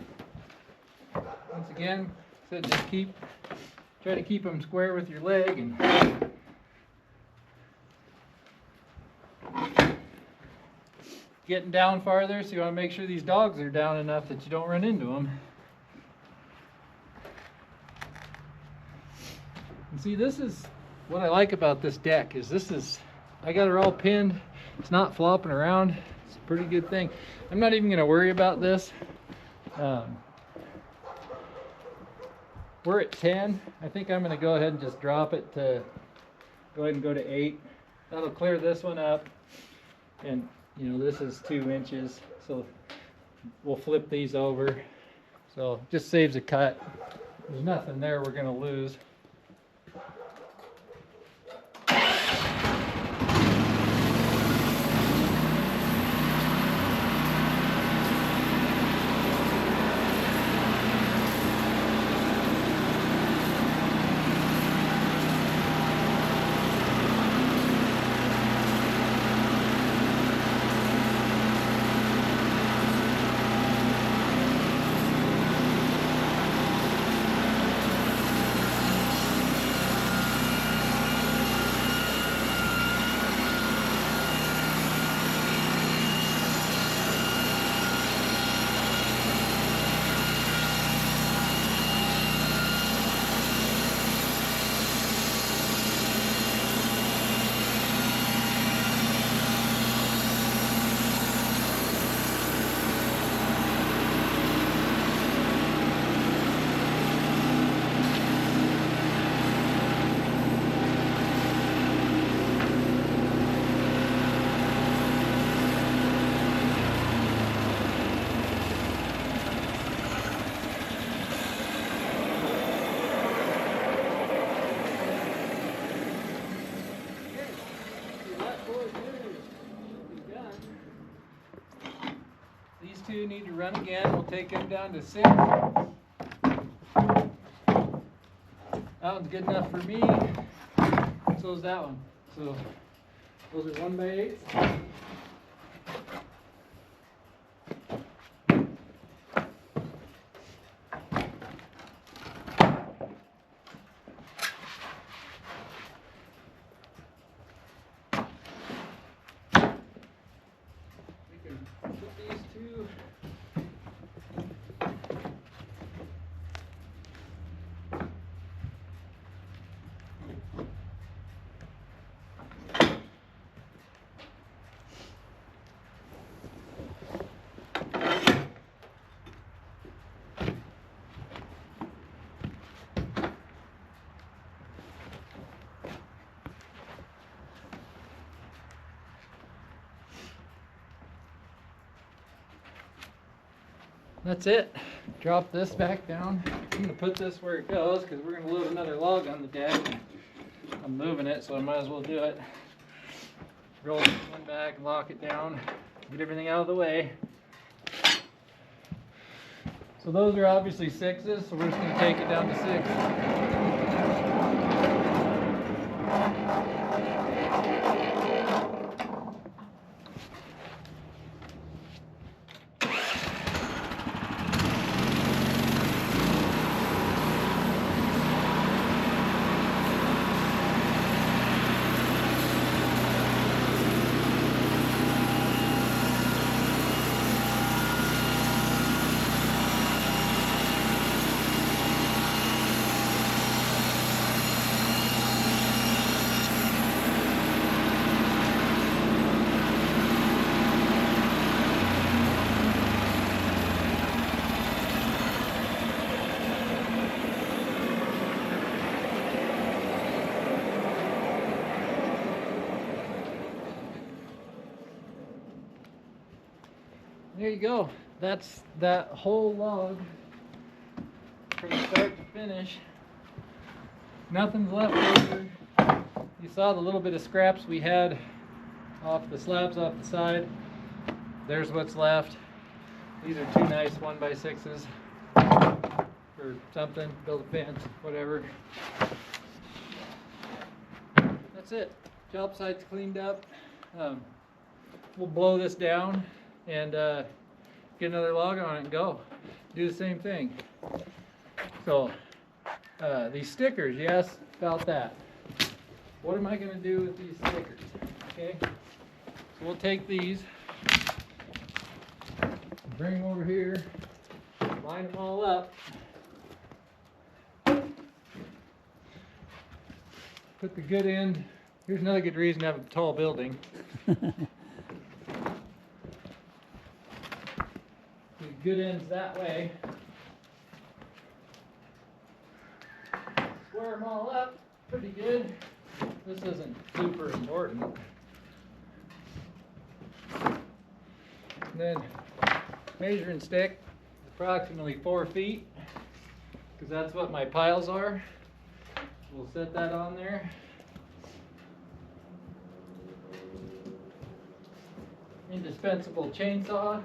Once again, said just try to keep them square with your leg and getting down farther, so you want to make sure these dogs are down enough that you don't run into them. And see, this is what I like about this deck is I got her all pinned. It's not flopping around. It's a pretty good thing. I'm not even going to worry about this. We're at 10. I think I'm going to go ahead and just drop it to go ahead and go to 8. That'll clear this one up. And you know, this is 2 inches, so we'll flip these over. So just saves a cut. There's nothing there we're going to lose. These two need to run again. We'll take them down to 6. That one's good enough for me. So is that one. So those are 1x8s. That's it. Drop this back down. I'm going to put this where it goes because we're going to load another log on the deck. I'm moving it, so I might as well do it. Roll this one back, lock it down, get everything out of the way. So those are obviously 6s, so we're just going to take it down to 6. there you go. That's that whole log from start to finish. Nothing's left over. You saw the little bit of scraps we had off the slabs off the side. There's what's left. These are two nice 1x6s or something, build a fence, whatever. That's it. Job site's cleaned up. We'll blow this down and get another log on it and go. Do the same thing. So these stickers, you asked about that. What am I going to do with these stickers? Okay, so we'll take these, bring them over here, line them all up, put the good end. Here's another good reason to have a tall building. The good ends that way. Square them all up pretty good. This isn't super important. And then measuring stick, approximately 4 feet, because that's what my piles are. We'll set that on there. Indispensable chainsaw.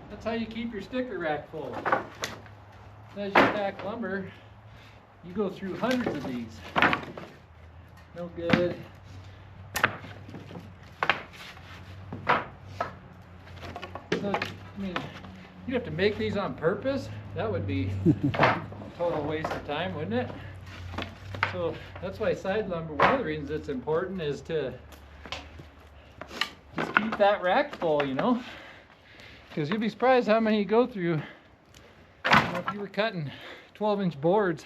That's how you keep your sticker rack full. As you stack lumber, you go through hundreds of these. No good. So, I mean, you'd have to make these on purpose. That would be a total waste of time, wouldn't it? So that's why side lumber, one of the reasons it's important is to just keep that rack full, you know? Because you'll be surprised how many you go through. You know, if you were cutting 12-inch boards,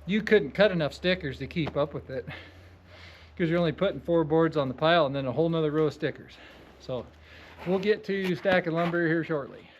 you couldn't cut enough stickers to keep up with it. Because you're only putting 4 boards on the pile and then a whole nother row of stickers. So we'll get to stacking lumber here shortly.